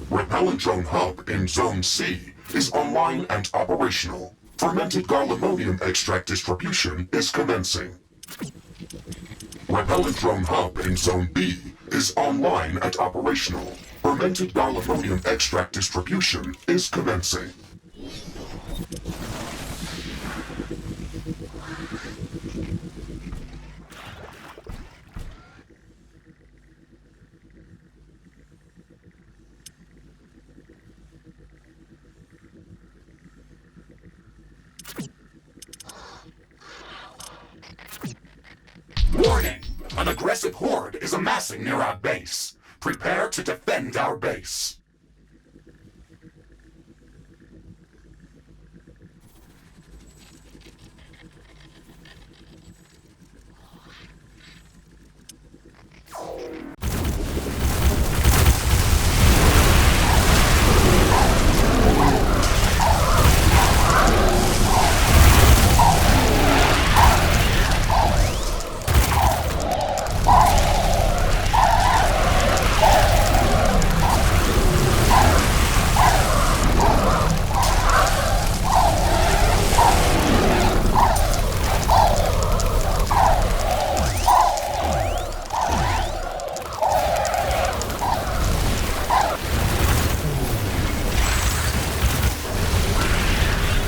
Repellent Drone Hub in Zone C is online and operational. Fermented Garlemonium extract distribution is commencing. Repellent Drone Hub in Zone B is online and operational. Fermented Garlemonium extract distribution is commencing. Warning! An aggressive horde is amassing near our base. Prepare to defend our base.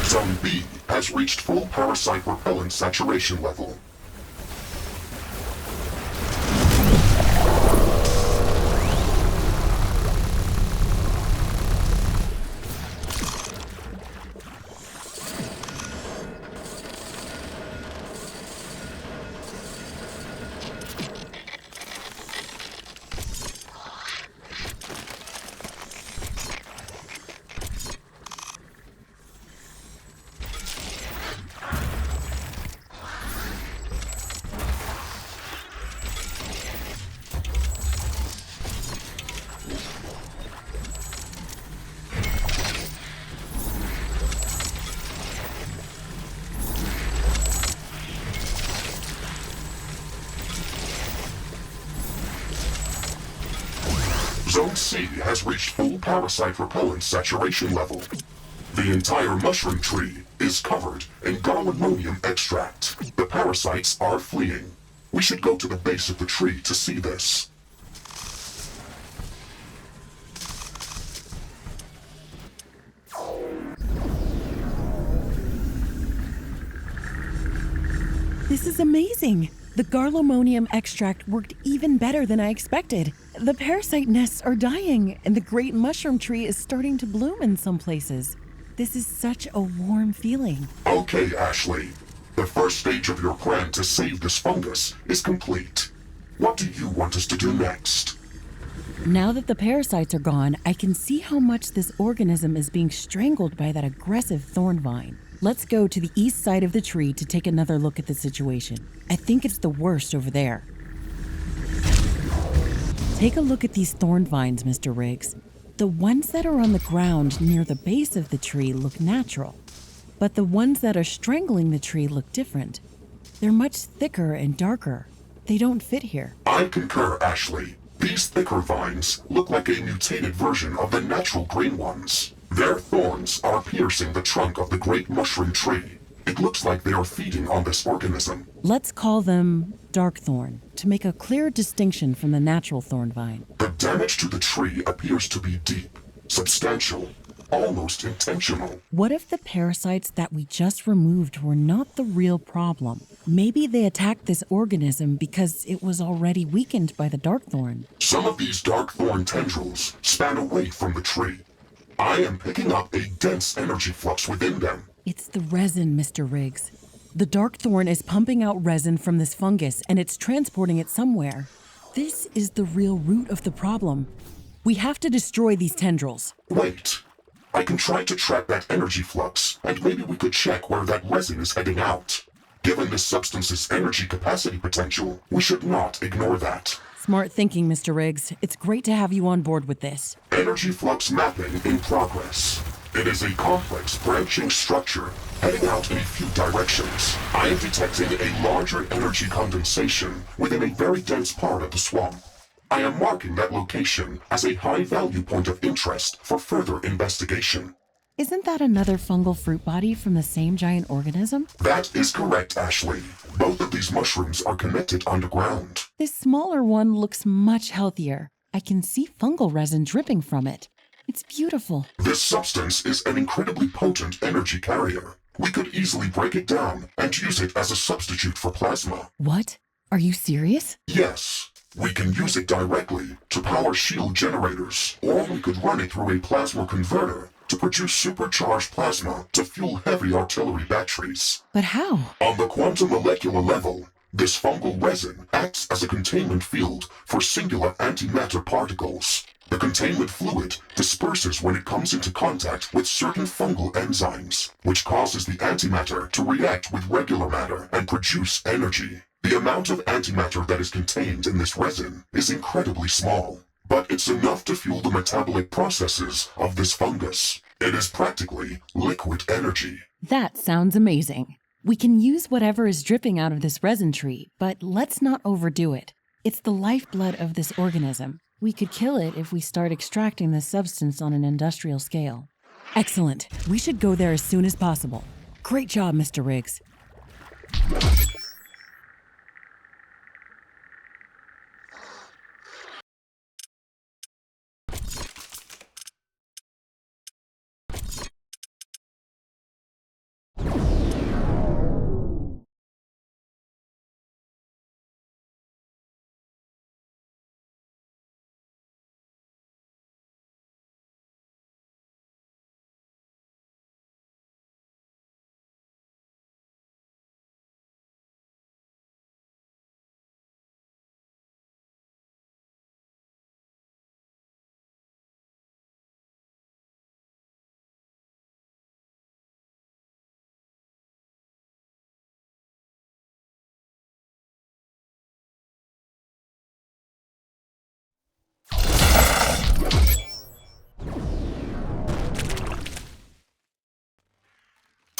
Zone B has reached full parasite repellent saturation level. Zone C has reached full parasite repellent saturation level. The entire mushroom tree is covered in Garlemonium extract. The parasites are fleeing. We should go to the base of the tree to see this. This is amazing! The Garlemonium extract worked even better than I expected. The parasite nests are dying, and the great mushroom tree is starting to bloom in some places. This is such a warm feeling. Okay, Ashley. The first stage of your plan to save this fungus is complete. What do you want us to do next? Now that the parasites are gone, I can see how much this organism is being strangled by that aggressive thorn vine. Let's go to the east side of the tree to take another look at the situation. I think it's the worst over there. Take a look at these thorn vines, Mr. Riggs. The ones that are on the ground near the base of the tree look natural, but the ones that are strangling the tree look different. They're much thicker and darker. They don't fit here. I concur, Ashley. These thicker vines look like a mutated version of the natural green ones. Their thorns are piercing the trunk of the great mushroom tree. It looks like they are feeding on this organism. Let's call them dark thorn to make a clear distinction from the natural thorn vine. The damage to the tree appears to be deep, substantial, almost intentional. What if the parasites that we just removed were not the real problem? Maybe they attacked this organism because it was already weakened by the dark thorn. Some of these dark thorn tendrils span away from the tree. I am picking up a dense energy flux within them. It's the resin, Mr. Riggs. The dark thorn is pumping out resin from this fungus and it's transporting it somewhere. This is the real root of the problem. We have to destroy these tendrils. Wait. I can try to track that energy flux, and maybe we could check where that resin is heading out. Given this substance's energy capacity potential, we should not ignore that. Smart thinking, Mr. Riggs. It's great to have you on board with this. Energy flux mapping in progress. It is a complex branching structure heading out in a few directions. I am detecting a larger energy condensation within a very dense part of the swamp. I am marking that location as a high-value point of interest for further investigation. Isn't that another fungal fruit body from the same giant organism? That is correct, Ashley. Both of these mushrooms are connected underground. This smaller one looks much healthier. I can see fungal resin dripping from it. It's beautiful. This substance is an incredibly potent energy carrier. We could easily break it down and use it as a substitute for plasma. What? Are you serious? Yes. We can use it directly to power shield generators, or we could run it through a plasma converter to produce supercharged plasma to fuel heavy artillery batteries. But how? On the quantum molecular level, this fungal resin acts as a containment field for singular antimatter particles. The containment fluid disperses when it comes into contact with certain fungal enzymes, which causes the antimatter to react with regular matter and produce energy. The amount of antimatter that is contained in this resin is incredibly small, but it's enough to fuel the metabolic processes of this fungus. It is practically liquid energy. That sounds amazing. We can use whatever is dripping out of this resin tree, but let's not overdo it. It's the lifeblood of this organism. We could kill it if we start extracting this substance on an industrial scale. Excellent. We should go there as soon as possible. Great job, Mr. Riggs.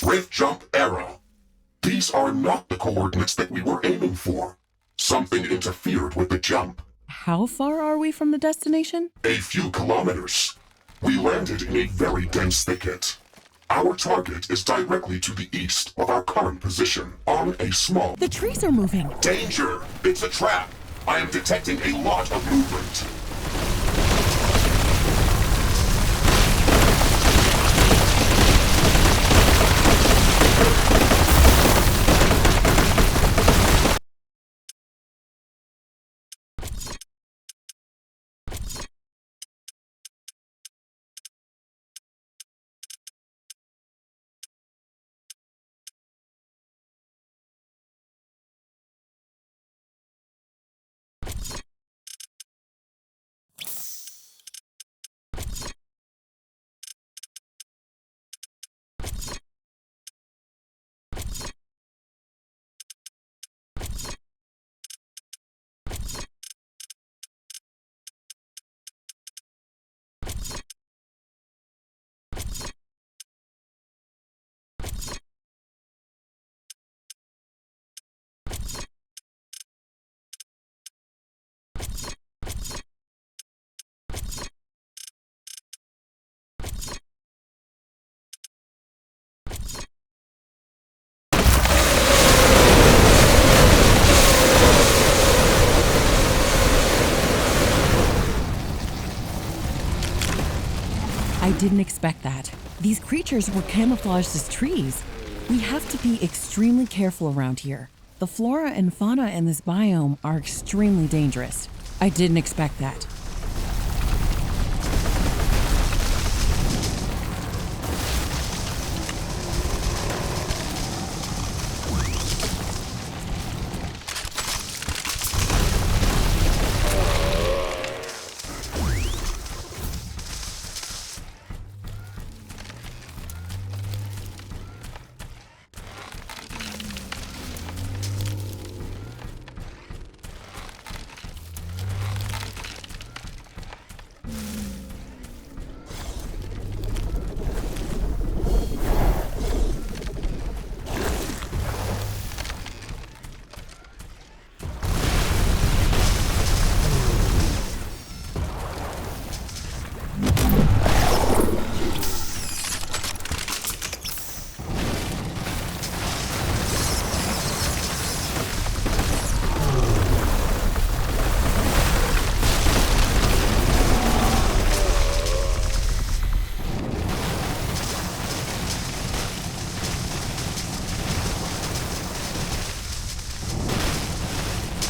Rift jump error. These are not the coordinates that we were aiming for. Something interfered with the jump. How far are we from the destination? A few kilometers. We landed in a very dense thicket. Our target is directly to the east of our current position, on a small... The trees are moving. Danger! It's a trap! I am detecting a lot of movement. didn't expect that. These creatures were camouflaged as trees. We have to be extremely careful around here. The flora and fauna in this biome are extremely dangerous. I didn't expect that.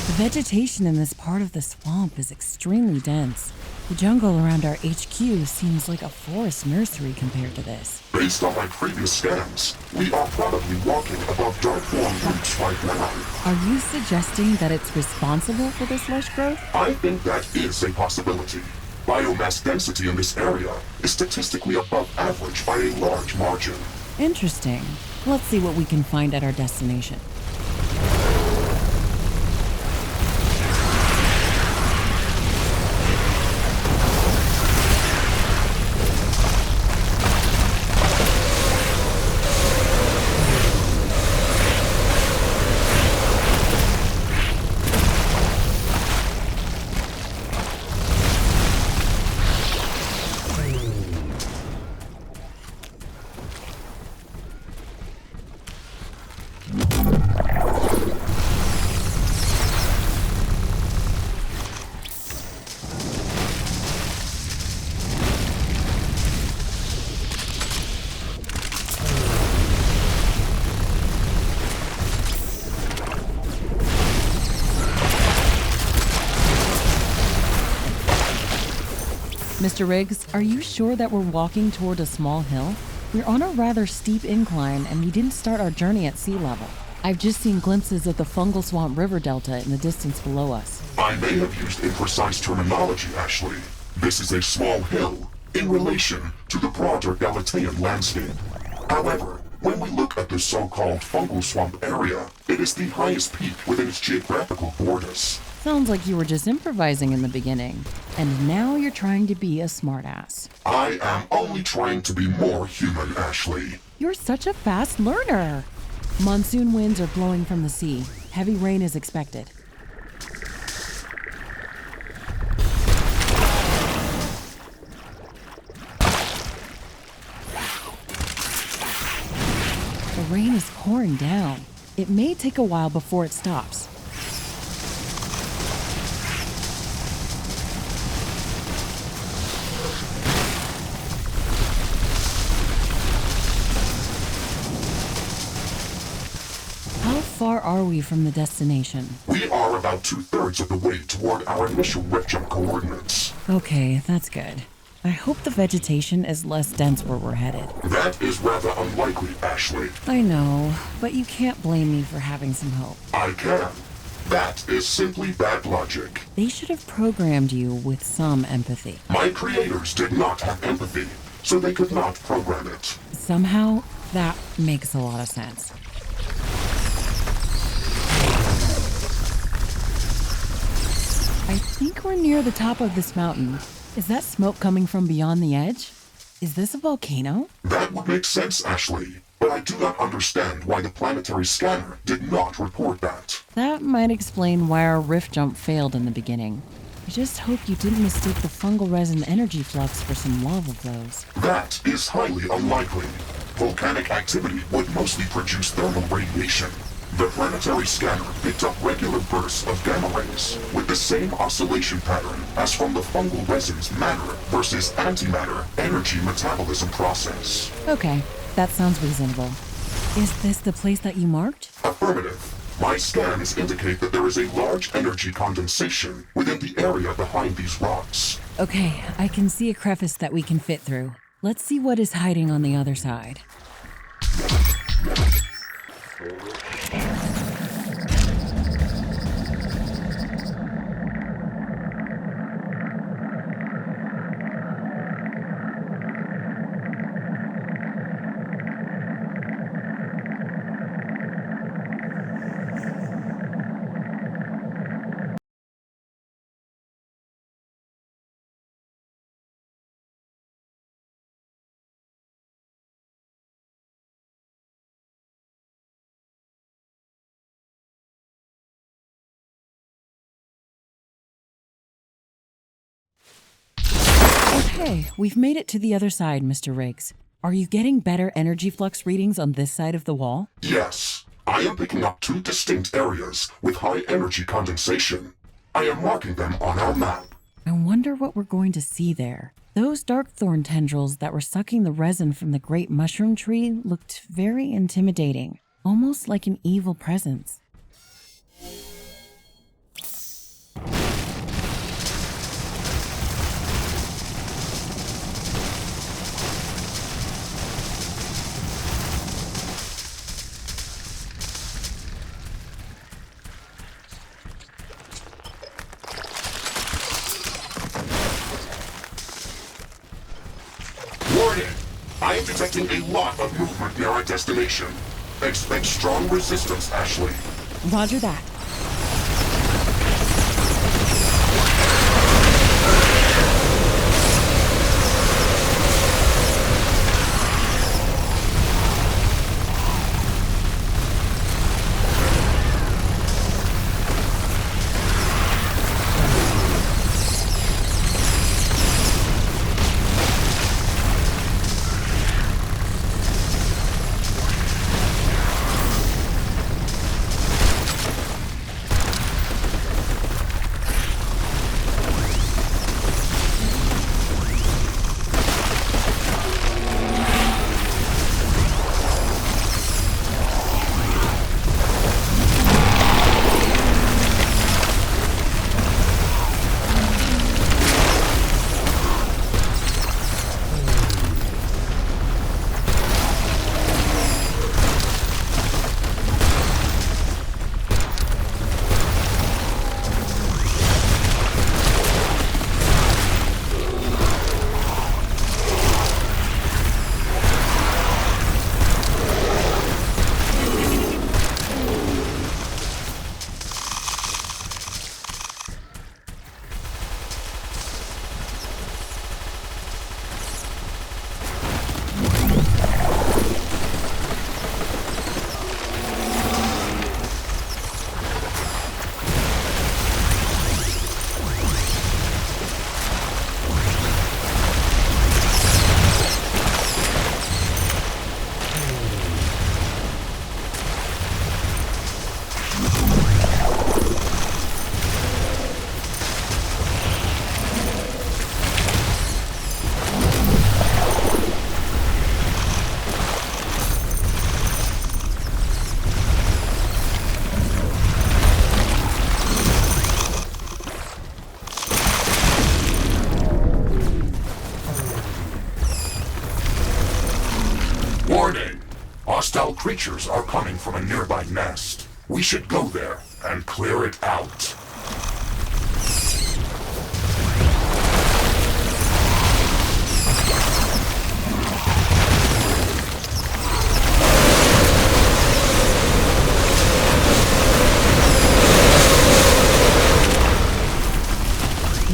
The vegetation in this part of the swamp is extremely dense. The jungle around our HQ seems like a forest nursery compared to this. Based on my previous scans, we are probably walking above dark form roots right now. Are you suggesting that it's responsible for this lush growth? I think that is a possibility. Biomass density in this area is statistically above average by a large margin. Interesting. Let's see what we can find at our destination. Mr. Riggs, are you sure that we're walking toward a small hill? We're on a rather steep incline and we didn't start our journey at sea level. I've just seen glimpses of the Fungal Swamp River Delta in the distance below us. I may have used imprecise terminology, Ashley. This is a small hill in relation to the broader Galatean landscape. However, when we look at the so-called Fungal Swamp area, it is the highest peak within its geographical borders. Sounds like you were just improvising in the beginning, and now you're trying to be a smartass. I am only trying to be more human, Ashley. You're such a fast learner. Monsoon winds are blowing from the sea. Heavy rain is expected. The rain is pouring down. It may take a while before it stops. How far are we from the destination? We are about 2/3 of the way toward our initial RiftJump coordinates. Okay, that's good. I hope the vegetation is less dense where we're headed. That is rather unlikely, Ashley. I know, but you can't blame me for having some hope. I can. That is simply bad logic. They should have programmed you with some empathy. My creators did not have empathy, so they could not program it. Somehow, that makes a lot of sense. I think we're near the top of this mountain. Is that smoke coming from beyond the edge? Is this a volcano? That would make sense, Ashley. But I do not understand why the planetary scanner did not report that. That might explain why our rift jump failed in the beginning. I just hope you didn't mistake the fungal resin energy flux for some lava flows. That is highly unlikely. Volcanic activity would mostly produce thermal radiation. The planetary scanner picked up regular bursts of gamma rays with the same oscillation pattern as from the fungal resin's matter versus antimatter energy metabolism process. Okay, that sounds reasonable. Is this the place that you marked? Affirmative. My scans indicate that there is a large energy condensation within the area behind these rocks. Okay, I can see a crevice that we can fit through. Let's see what is hiding on the other side. Okay, we've made it to the other side, Mr. Riggs. Are you getting better energy flux readings on this side of the wall? Yes, I am picking up two distinct areas with high energy condensation. I am marking them on our map. I wonder what we're going to see there. Those dark thorn tendrils that were sucking the resin from the great mushroom tree looked very intimidating, almost like an evil presence. Warning! I am detecting a lot of movement near our destination. Expect strong resistance, Ashley. Roger that. Warning! Hostile creatures are coming from a nearby nest. We should go there and clear it out.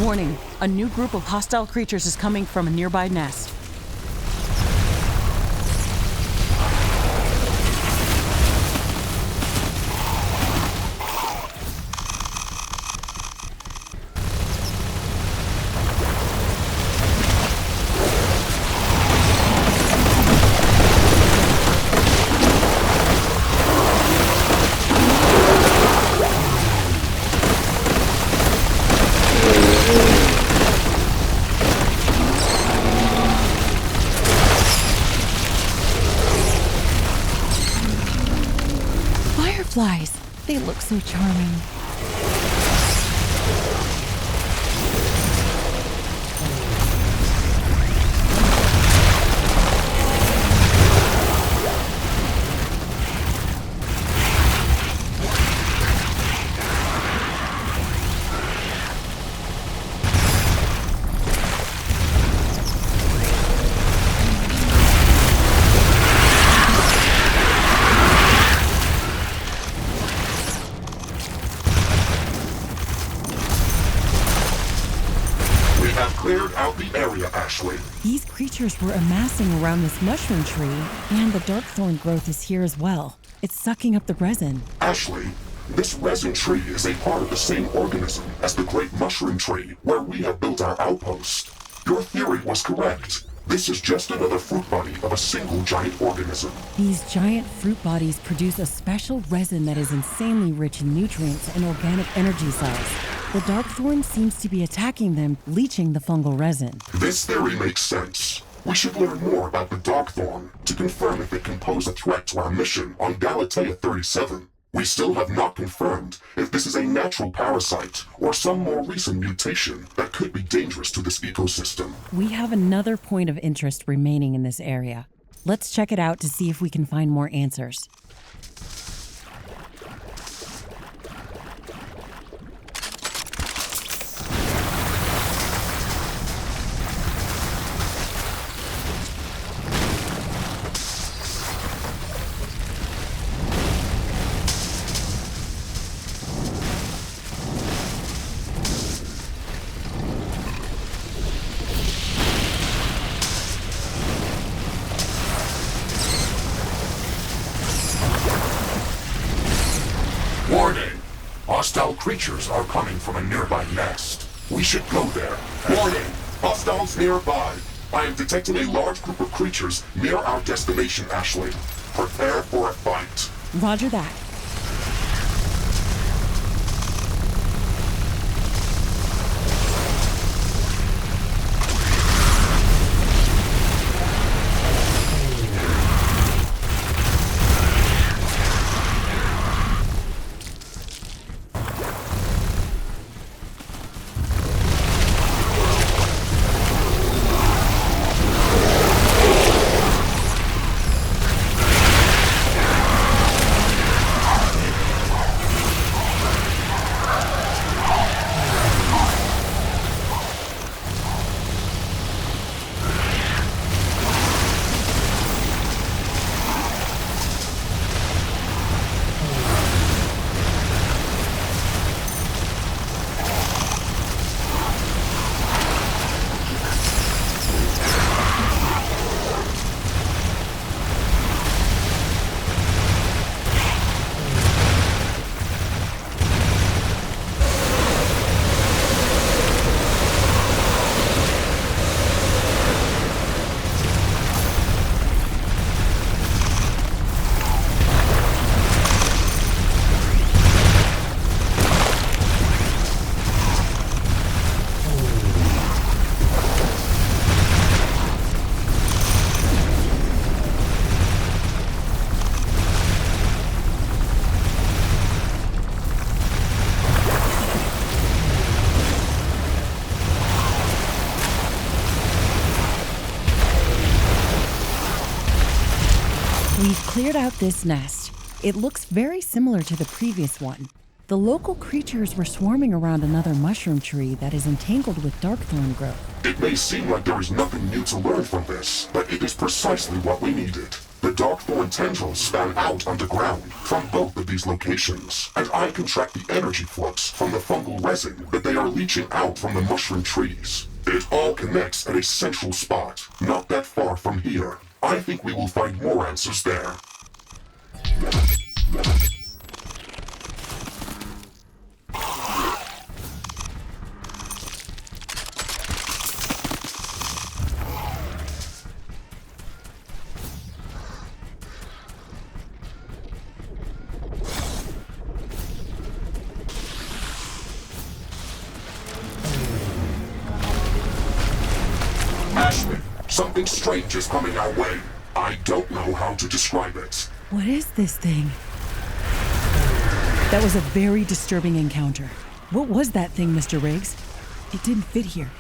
Warning, a new group of hostile creatures is coming from a nearby nest. They look so charming. Cleared out the area, Ashley. These creatures were amassing around this mushroom tree, and the darkthorn growth is here as well. It's sucking up the resin. Ashley, this resin tree is a part of the same organism as the great mushroom tree where we have built our outpost. Your theory was correct. This is just another fruit body of a single giant organism. These giant fruit bodies produce a special resin that is insanely rich in nutrients and organic energy cells. The darkthorn seems to be attacking them, leaching the fungal resin. This theory makes sense. We should learn more about the darkthorn to confirm if it can pose a threat to our mission on Galatea 37. We still have not confirmed if this is a natural parasite or some more recent mutation that could be dangerous to this ecosystem. We have another point of interest remaining in this area. Let's check it out to see if we can find more answers. Warning! Hostile creatures are coming from a nearby nest. We should go there. Warning! Hostiles nearby. I am detecting a large group of creatures near our destination, Ashley. Prepare for a fight. Roger that. We've cleared out this nest. It looks very similar to the previous one. The local creatures were swarming around another mushroom tree that is entangled with darkthorn growth. It may seem like there is nothing new to learn from this, but it is precisely what we needed. The darkthorn tendrils span out underground from both of these locations, and I can track the energy flux from the fungal resin that they are leaching out from the mushroom trees. It all connects at a central spot, not that far from here. I think we will find more answers there. Ashley, something strange is coming our way. I don't know how to describe it. What is this thing? That was a very disturbing encounter. What was that thing, Mr. Riggs? It didn't fit here.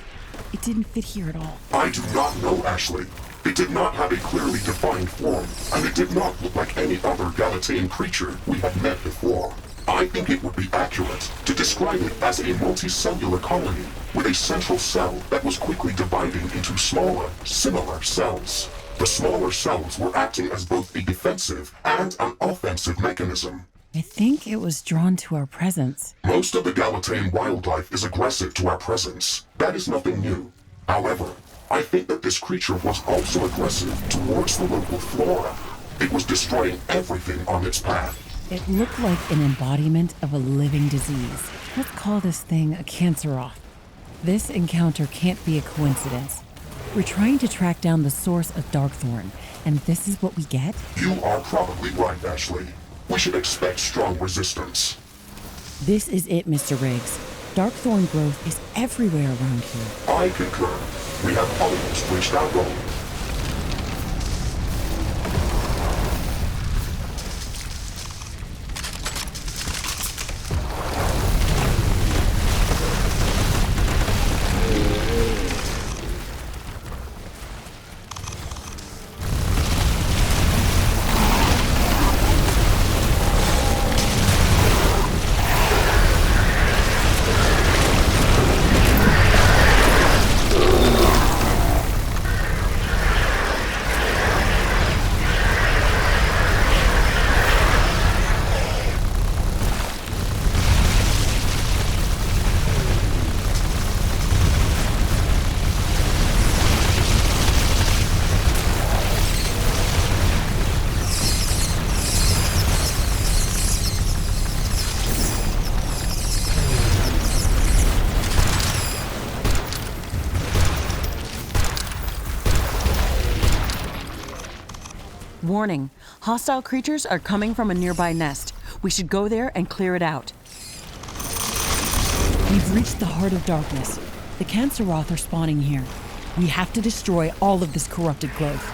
It didn't fit here at all. I do not know, Ashley. It did not have a clearly defined form, and it did not look like any other Galatean creature we had met before. I think it would be accurate to describe it as a multicellular colony with a central cell that was quickly dividing into smaller, similar cells. The smaller cells were acting as both a defensive and an offensive mechanism. I think it was drawn to our presence. Most of the Galatean wildlife is aggressive to our presence. That is nothing new. However, I think that this creature was also aggressive towards the local flora. It was destroying everything on its path. It looked like an embodiment of a living disease. Let's call this thing a Canceroth. This encounter can't be a coincidence. We're trying to track down the source of Darkthorn, and this is what we get? You are probably right, Ashley. We should expect strong resistance. This is it, Mr. Riggs. Darkthorn growth is everywhere around here. I concur. We have almost reached our goal. Warning, hostile creatures are coming from a nearby nest. We should go there and clear it out. We've reached the heart of darkness. The Canceroth are spawning here. We have to destroy all of this corrupted growth.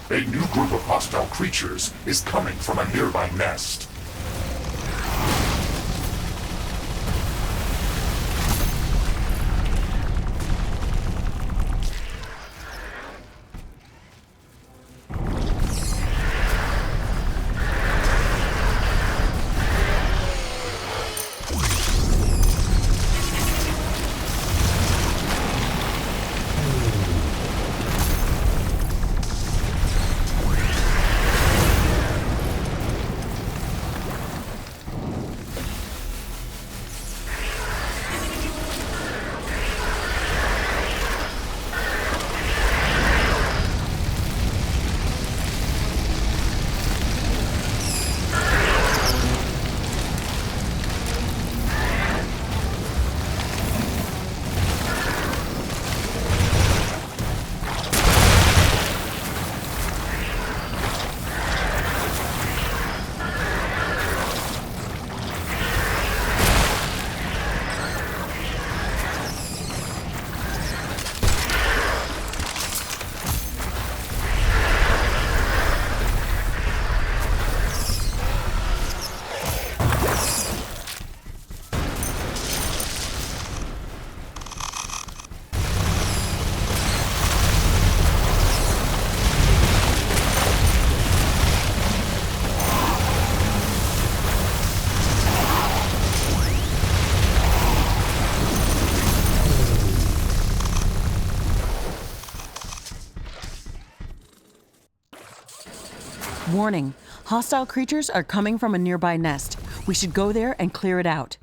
A new group of hostile creatures is coming from a nearby nest. Warning, hostile creatures are coming from a nearby nest. We should go there and clear it out.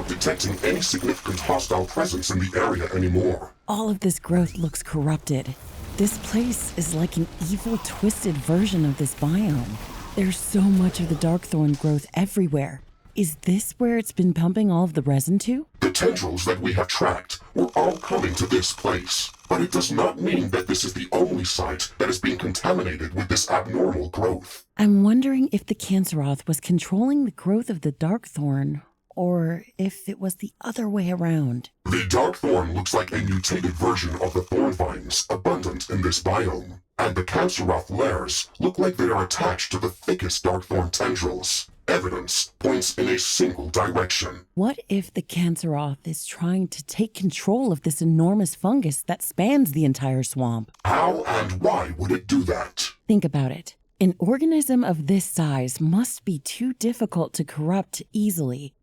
Detecting any significant hostile presence in the area anymore. All of this growth looks corrupted. This place is like an evil, twisted version of this biome. There's so much of the Darkthorn growth everywhere. Is this where it's been pumping all of the resin to? The tendrils that we have tracked were all coming to this place, but it does not mean that this is the only site that is being contaminated with this abnormal growth. I'm wondering if the Canceroth was controlling the growth of the Darkthorn, or if it was the other way around. The Darkthorn looks like a mutated version of the thorn vines abundant in this biome, and the Canceroth layers look like they are attached to the thickest Darkthorn tendrils. Evidence points in a single direction. What if the Canceroth is trying to take control of this enormous fungus that spans the entire swamp? How and why would it do that? Think about it. An organism of this size must be too difficult to corrupt easily.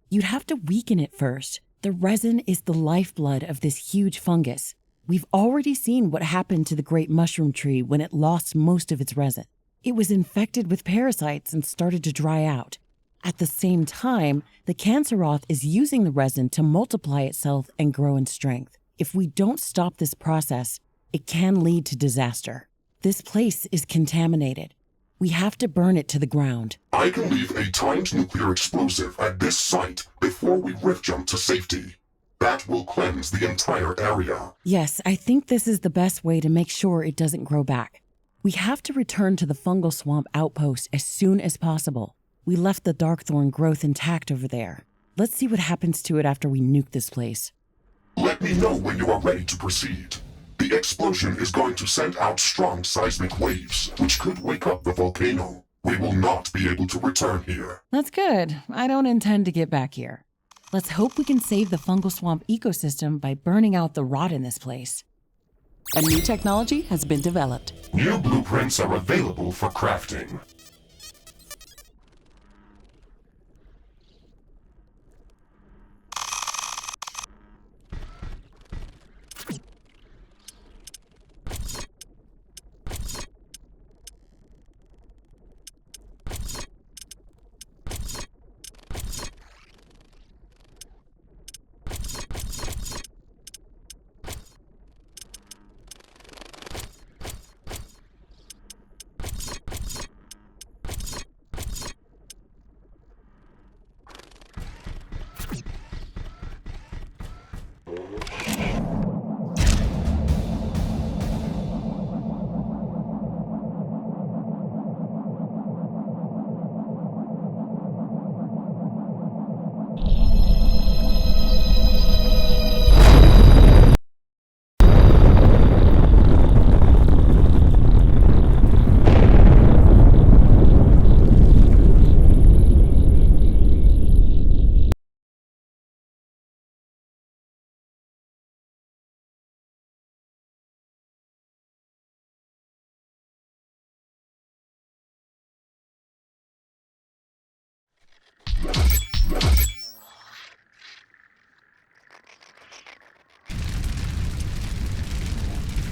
You'd have to weaken it first. The resin is the lifeblood of this huge fungus. We've already seen what happened to the great mushroom tree when it lost most of its resin. It was infected with parasites and started to dry out. At the same time, the Canceroth is using the resin to multiply itself and grow in strength. If we don't stop this process, it can lead to disaster. This place is contaminated. We have to burn it to the ground. I can leave a timed nuclear explosive at this site before we rift jump to safety. That will cleanse the entire area. Yes, I think this is the best way to make sure it doesn't grow back. We have to return to the fungal swamp outpost as soon as possible. We left the Darkthorn growth intact over there. Let's see what happens to it after we nuke this place. Let me know when you are ready to proceed. The explosion is going to send out strong seismic waves, which could wake up the volcano. We will not be able to return here. That's good. I don't intend to get back here. Let's hope we can save the fungal swamp ecosystem by burning out the rot in this place. A new technology has been developed. New blueprints are available for crafting.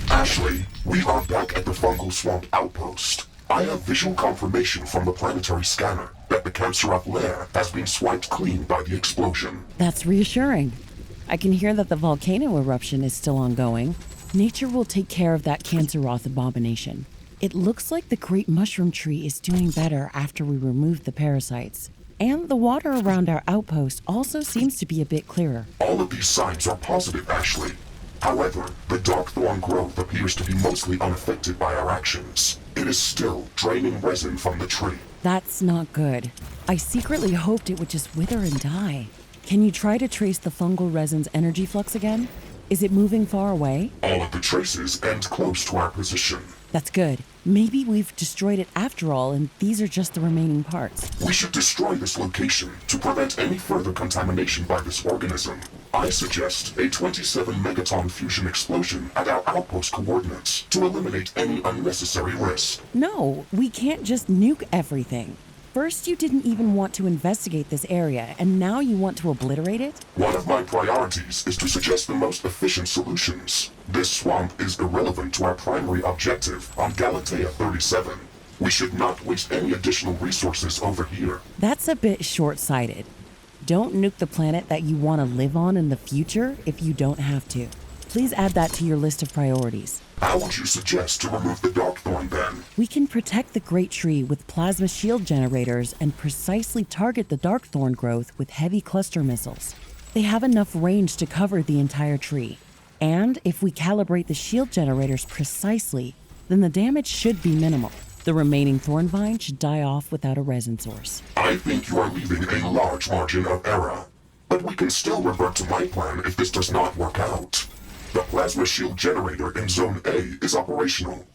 Ashley, we are back at the Fungal Swamp outpost. I have visual confirmation from the planetary scanner. that the Canceroth lair has been swiped clean by the explosion. That's reassuring. I can hear that the volcano eruption is still ongoing. Nature will take care of that Canceroth abomination. It looks like the great mushroom tree is doing better after we removed the parasites. And the water around our outpost also seems to be a bit clearer. All of these signs are positive, Ashley. However, the Darkthorn growth appears to be mostly unaffected by our actions. It is still draining resin from the tree. That's not good. I secretly hoped it would just wither and die. Can you try to trace the fungal resin's energy flux again? Is it moving far away? All of the traces end close to our position. That's good. Maybe we've destroyed it after all, and these are just the remaining parts. We should destroy this location to prevent any further contamination by this organism. I suggest a 27 megaton fusion explosion at our outpost coordinates to eliminate any unnecessary risk. No, we can't just nuke everything. First, you didn't even want to investigate this area, and now you want to obliterate it? One of my priorities is to suggest the most efficient solutions. This swamp is irrelevant to our primary objective on Galatea 37. We should not waste any additional resources over here. That's a bit short-sighted. Don't nuke the planet that you want to live on in the future if you don't have to. Please add that to your list of priorities. How would you suggest to remove the Darkthorn then? We can protect the Great Tree with plasma shield generators and precisely target the Darkthorn growth with heavy cluster missiles. They have enough range to cover the entire tree. And if we calibrate the shield generators precisely, then the damage should be minimal. The remaining thorn vine should die off without a resin source. I think you are leaving a large margin of error. But we can still revert to my plan if this does not work out. The plasma shield generator in Zone A is operational.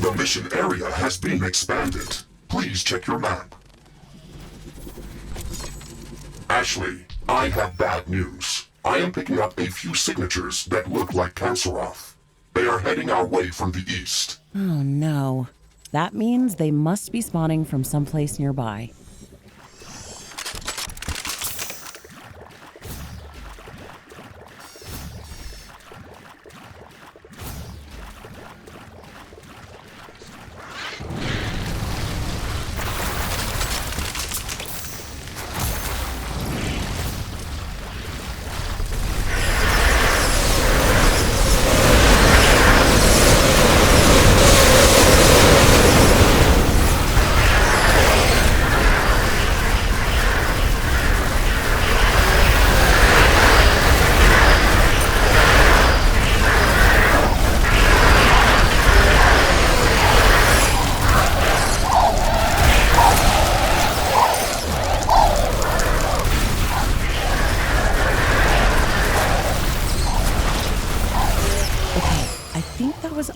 The mission area has been expanded. Please check your map. Ashley, I have bad news. I am picking up a few signatures that look like Canceroth. They are heading our way from the east. Oh no. That means they must be spawning from someplace nearby.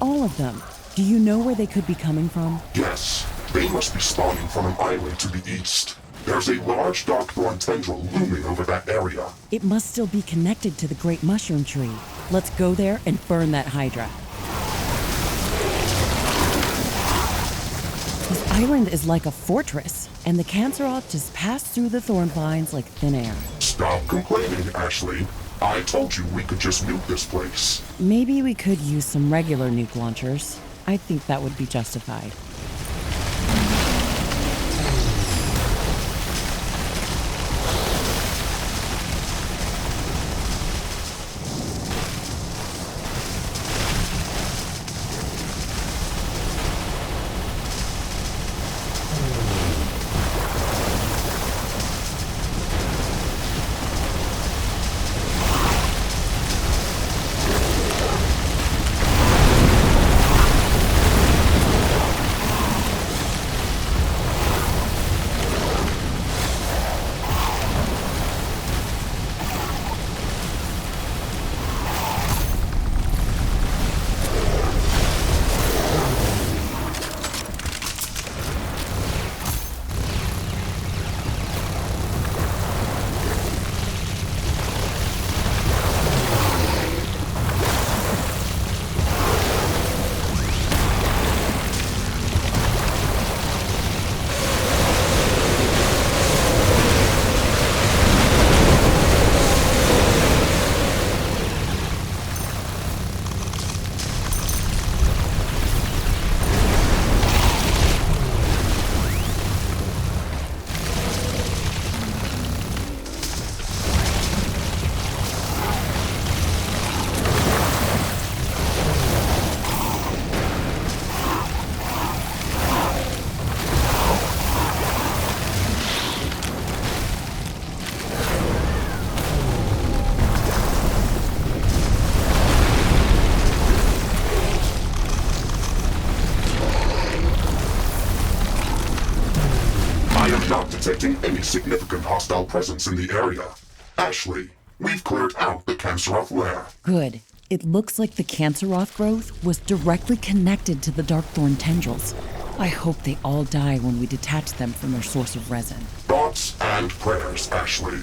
All of them. Do you know where they could be coming from? Yes, they must be spawning from an island to the east. There's a large Darkthorn tendril looming over that area. It must still be connected to the Great Mushroom Tree. Let's go there and burn that Hydra. This island is like a fortress, and the Canceroth just passed through the thorn vines like thin air. Stop complaining, Ashley. I told you we could just nuke this place. Maybe we could use some regular nuke launchers. I think that would be justified. any significant hostile presence in the area. Ashley, we've cleared out the Canceroth lair. Good. It looks like the Canceroth growth was directly connected to the Darkthorn tendrils. I hope they all die when we detach them from their source of resin. Thoughts and prayers, Ashley.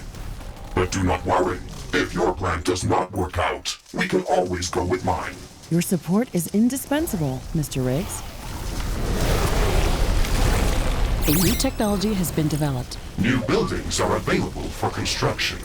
But do not worry. If your plan does not work out, we can always go with mine. Your support is indispensable, Mr. Riggs. A new technology has been developed. New buildings are available for construction.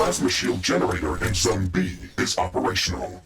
Plasma shield generator in Zone B is operational.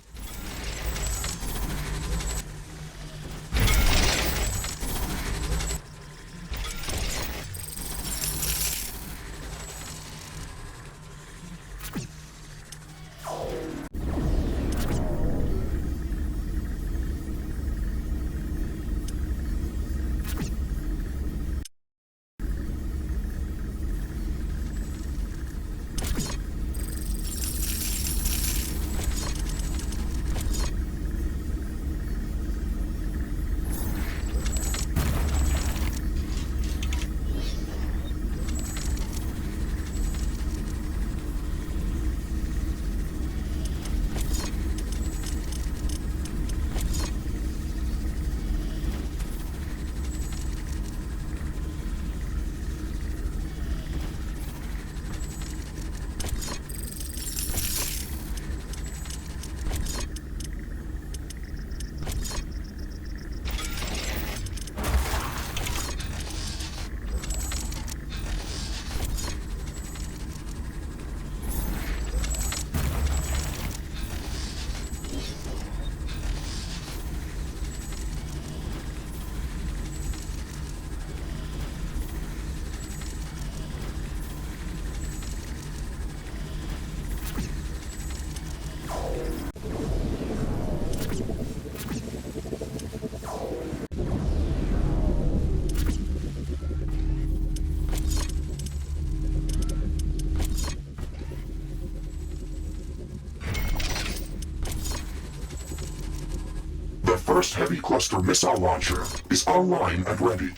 First heavy cluster missile launcher is online and ready.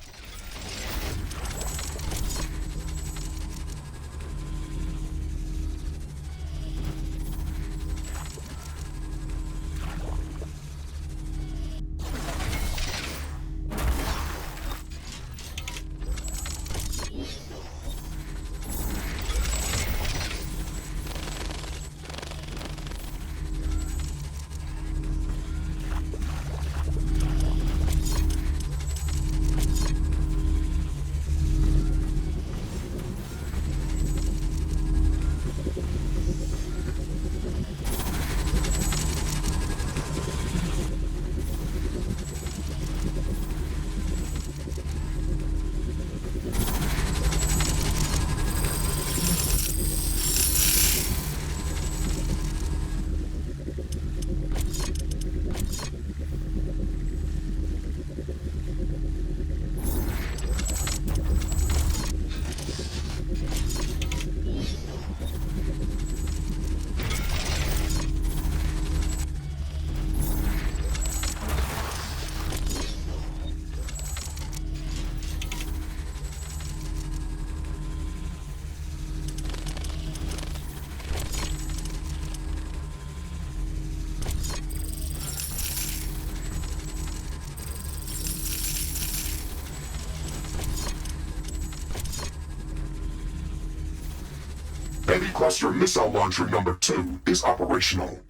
Heavy Cluster Missile Launcher number 2 is operational.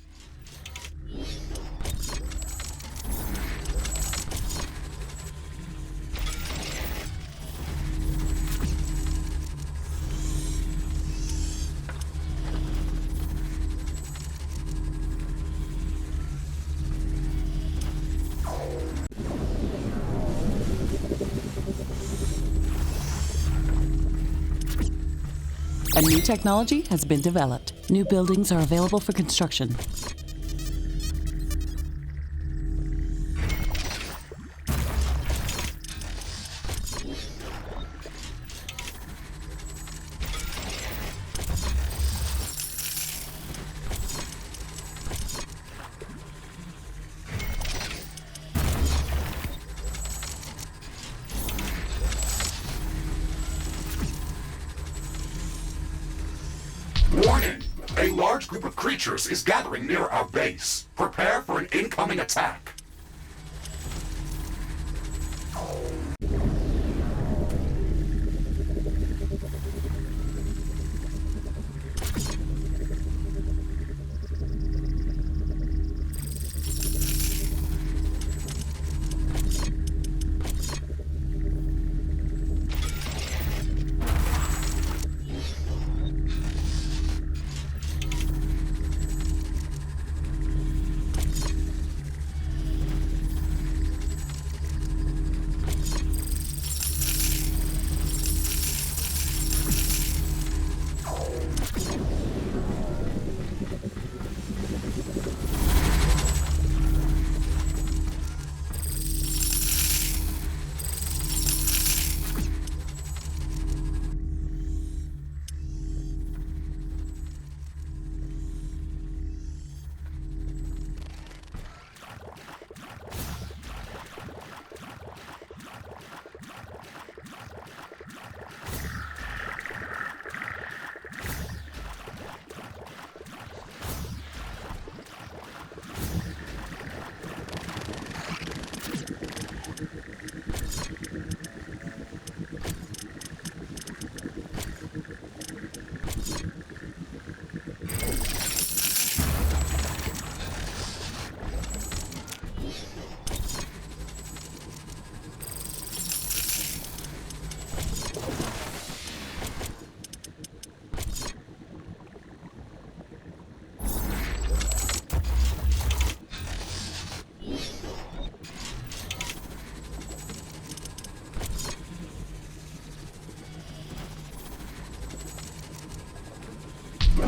A new technology has been developed. New buildings are available for construction. Warning! A large group of creatures is gathering near our base. Prepare for an incoming attack.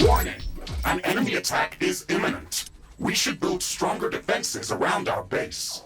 Warning! An enemy attack is imminent. We should build stronger defenses around our base.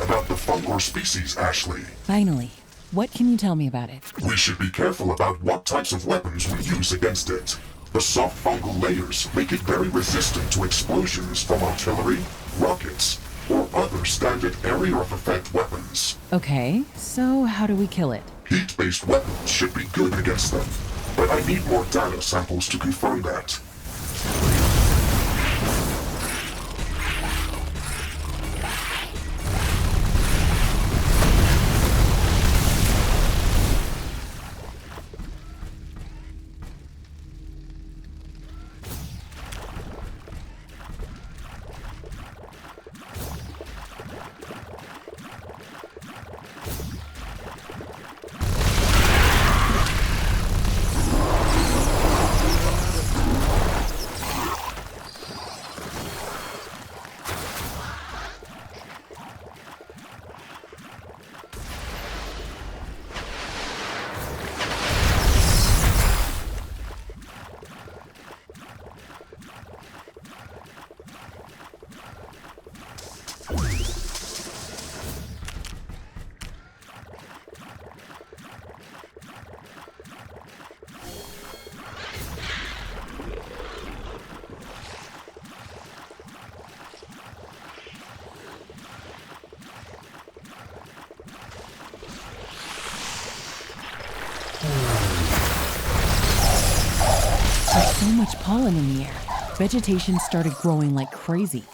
About the Fungor species, Ashley. Finally. What can you tell me about it? We should be careful about what types of weapons we use against it. The soft fungal layers make it very resistant to explosions from artillery, rockets, or other standard area of effect weapons. Okay, so how do we kill it? Heat-based weapons should be good against them, but I need more data samples to confirm that. so much pollen in the air. Vegetation started growing like crazy.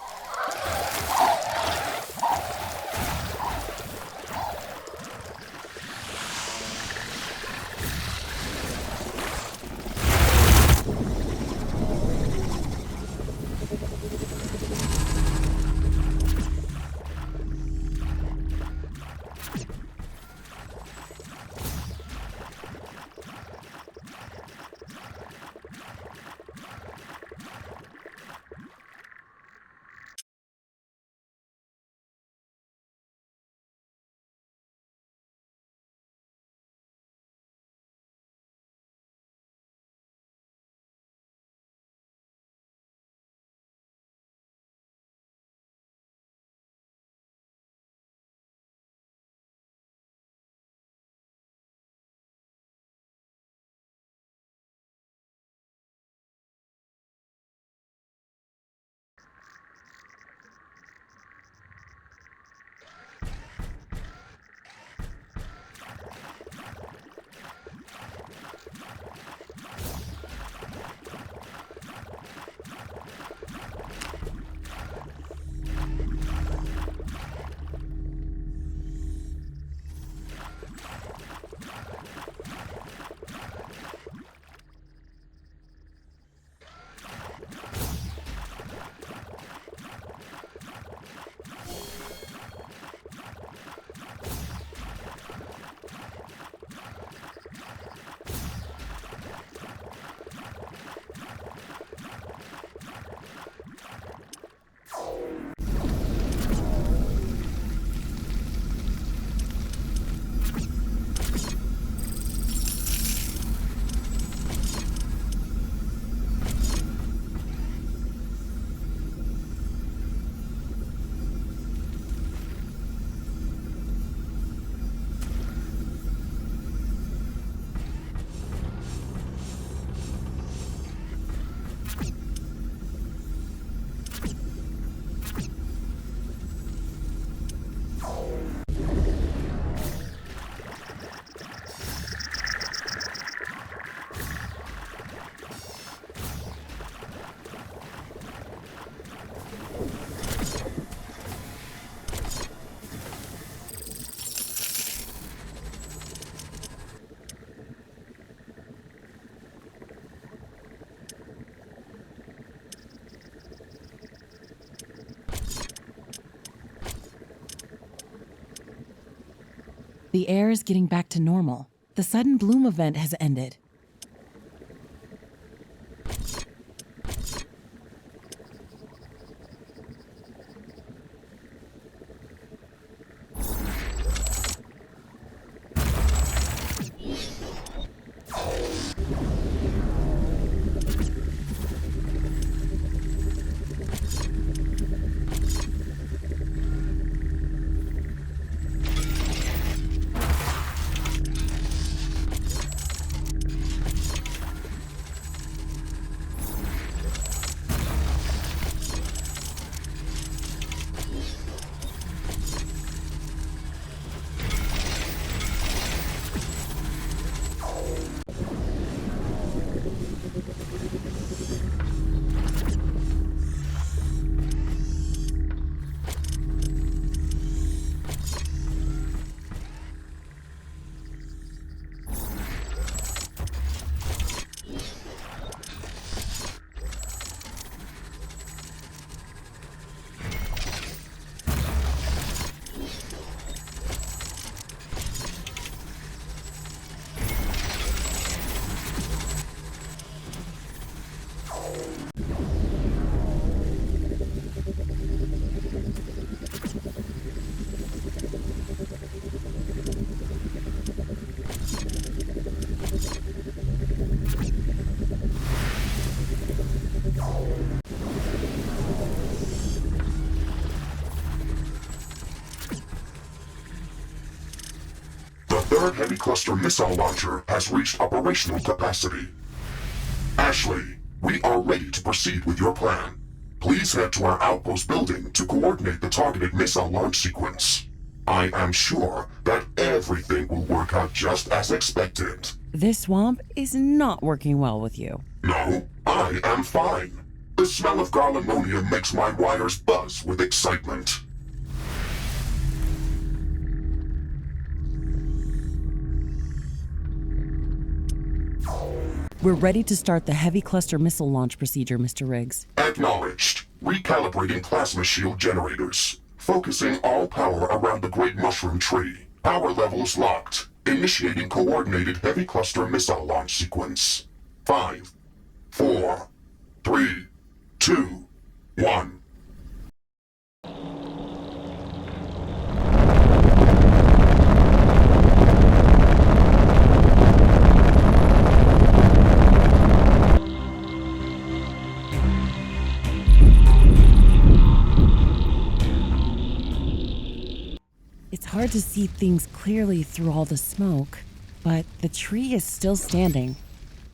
The air is getting back to normal. The sudden bloom event has ended. The third heavy cluster missile launcher has reached operational capacity. Ashley, we are ready to proceed with your plan. Please head to our outpost building to coordinate the targeted missile launch sequence. I am sure that everything will work out just as expected. This swamp is not working well with you. No, I am fine. The smell of garlimonium makes my wires buzz with excitement. We're ready to start the heavy cluster missile launch procedure, Mr. Riggs. Acknowledged. Recalibrating plasma shield generators. Focusing all power around the Great Mushroom Tree. Power levels locked. Initiating coordinated heavy cluster missile launch sequence. 5, 4, 3, 2, 1. It's hard to see things clearly through all the smoke, but the tree is still standing,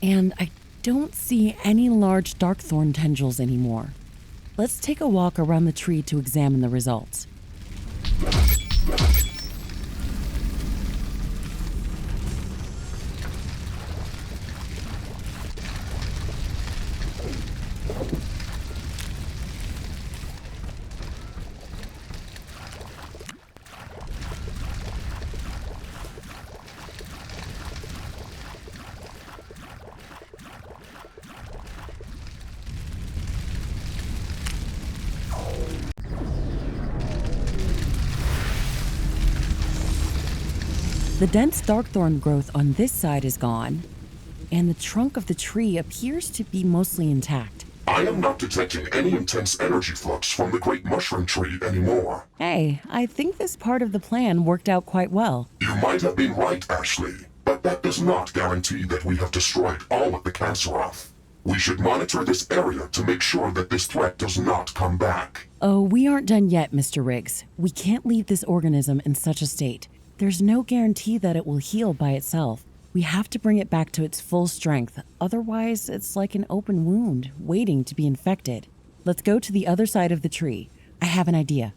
and I don't see any large darkthorn tendrils anymore. Let's take a walk around the tree to examine the results. The dense darkthorn growth on this side is gone, and the trunk of the tree appears to be mostly intact. I am not detecting any intense energy flux from the Great Mushroom Tree anymore. Hey, I think this part of the plan worked out quite well. You might have been right, Ashley, but that does not guarantee that we have destroyed all of the Canceroth. We should monitor this area to make sure that this threat does not come back. Oh, we aren't done yet, Mr. Riggs. We can't leave this organism in such a state. There's no guarantee that it will heal by itself. We have to bring it back to its full strength. Otherwise, it's like an open wound, waiting to be infected. Let's go to the other side of the tree. I have an idea.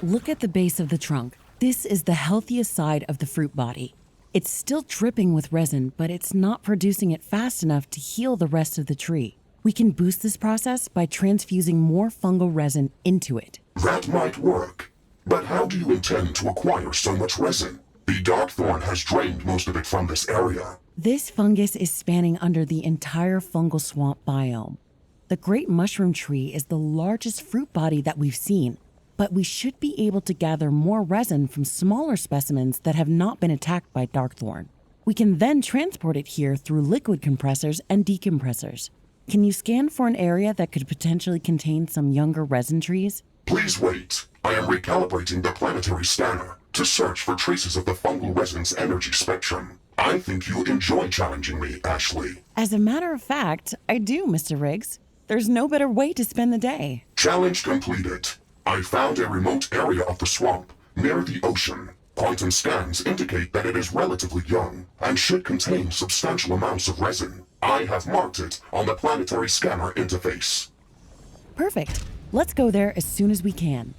Look at the base of the trunk. This is the healthiest side of the fruit body. It's still dripping with resin, but it's not producing it fast enough to heal the rest of the tree. We can boost this process by transfusing more fungal resin into it. That might work. But how do you intend to acquire so much resin? The Darkthorn has drained most of it from this area. This fungus is spanning under the entire fungal swamp biome. The Great Mushroom Tree is the largest fruit body that we've seen, but we should be able to gather more resin from smaller specimens that have not been attacked by Darkthorn. We can then transport it here through liquid compressors and decompressors. Can you scan for an area that could potentially contain some younger resin trees? Please wait. I am recalibrating the planetary scanner to search for traces of the fungal resin's energy spectrum. I think you enjoy challenging me, Ashley. As a matter of fact, I do, Mr. Riggs. There's no better way to spend the day. Challenge completed. I found a remote area of the swamp, near the ocean. Quantum scans indicate that it is relatively young, and should contain substantial amounts of resin. I have marked it on the planetary scanner interface. Perfect. Let's go there as soon as we can.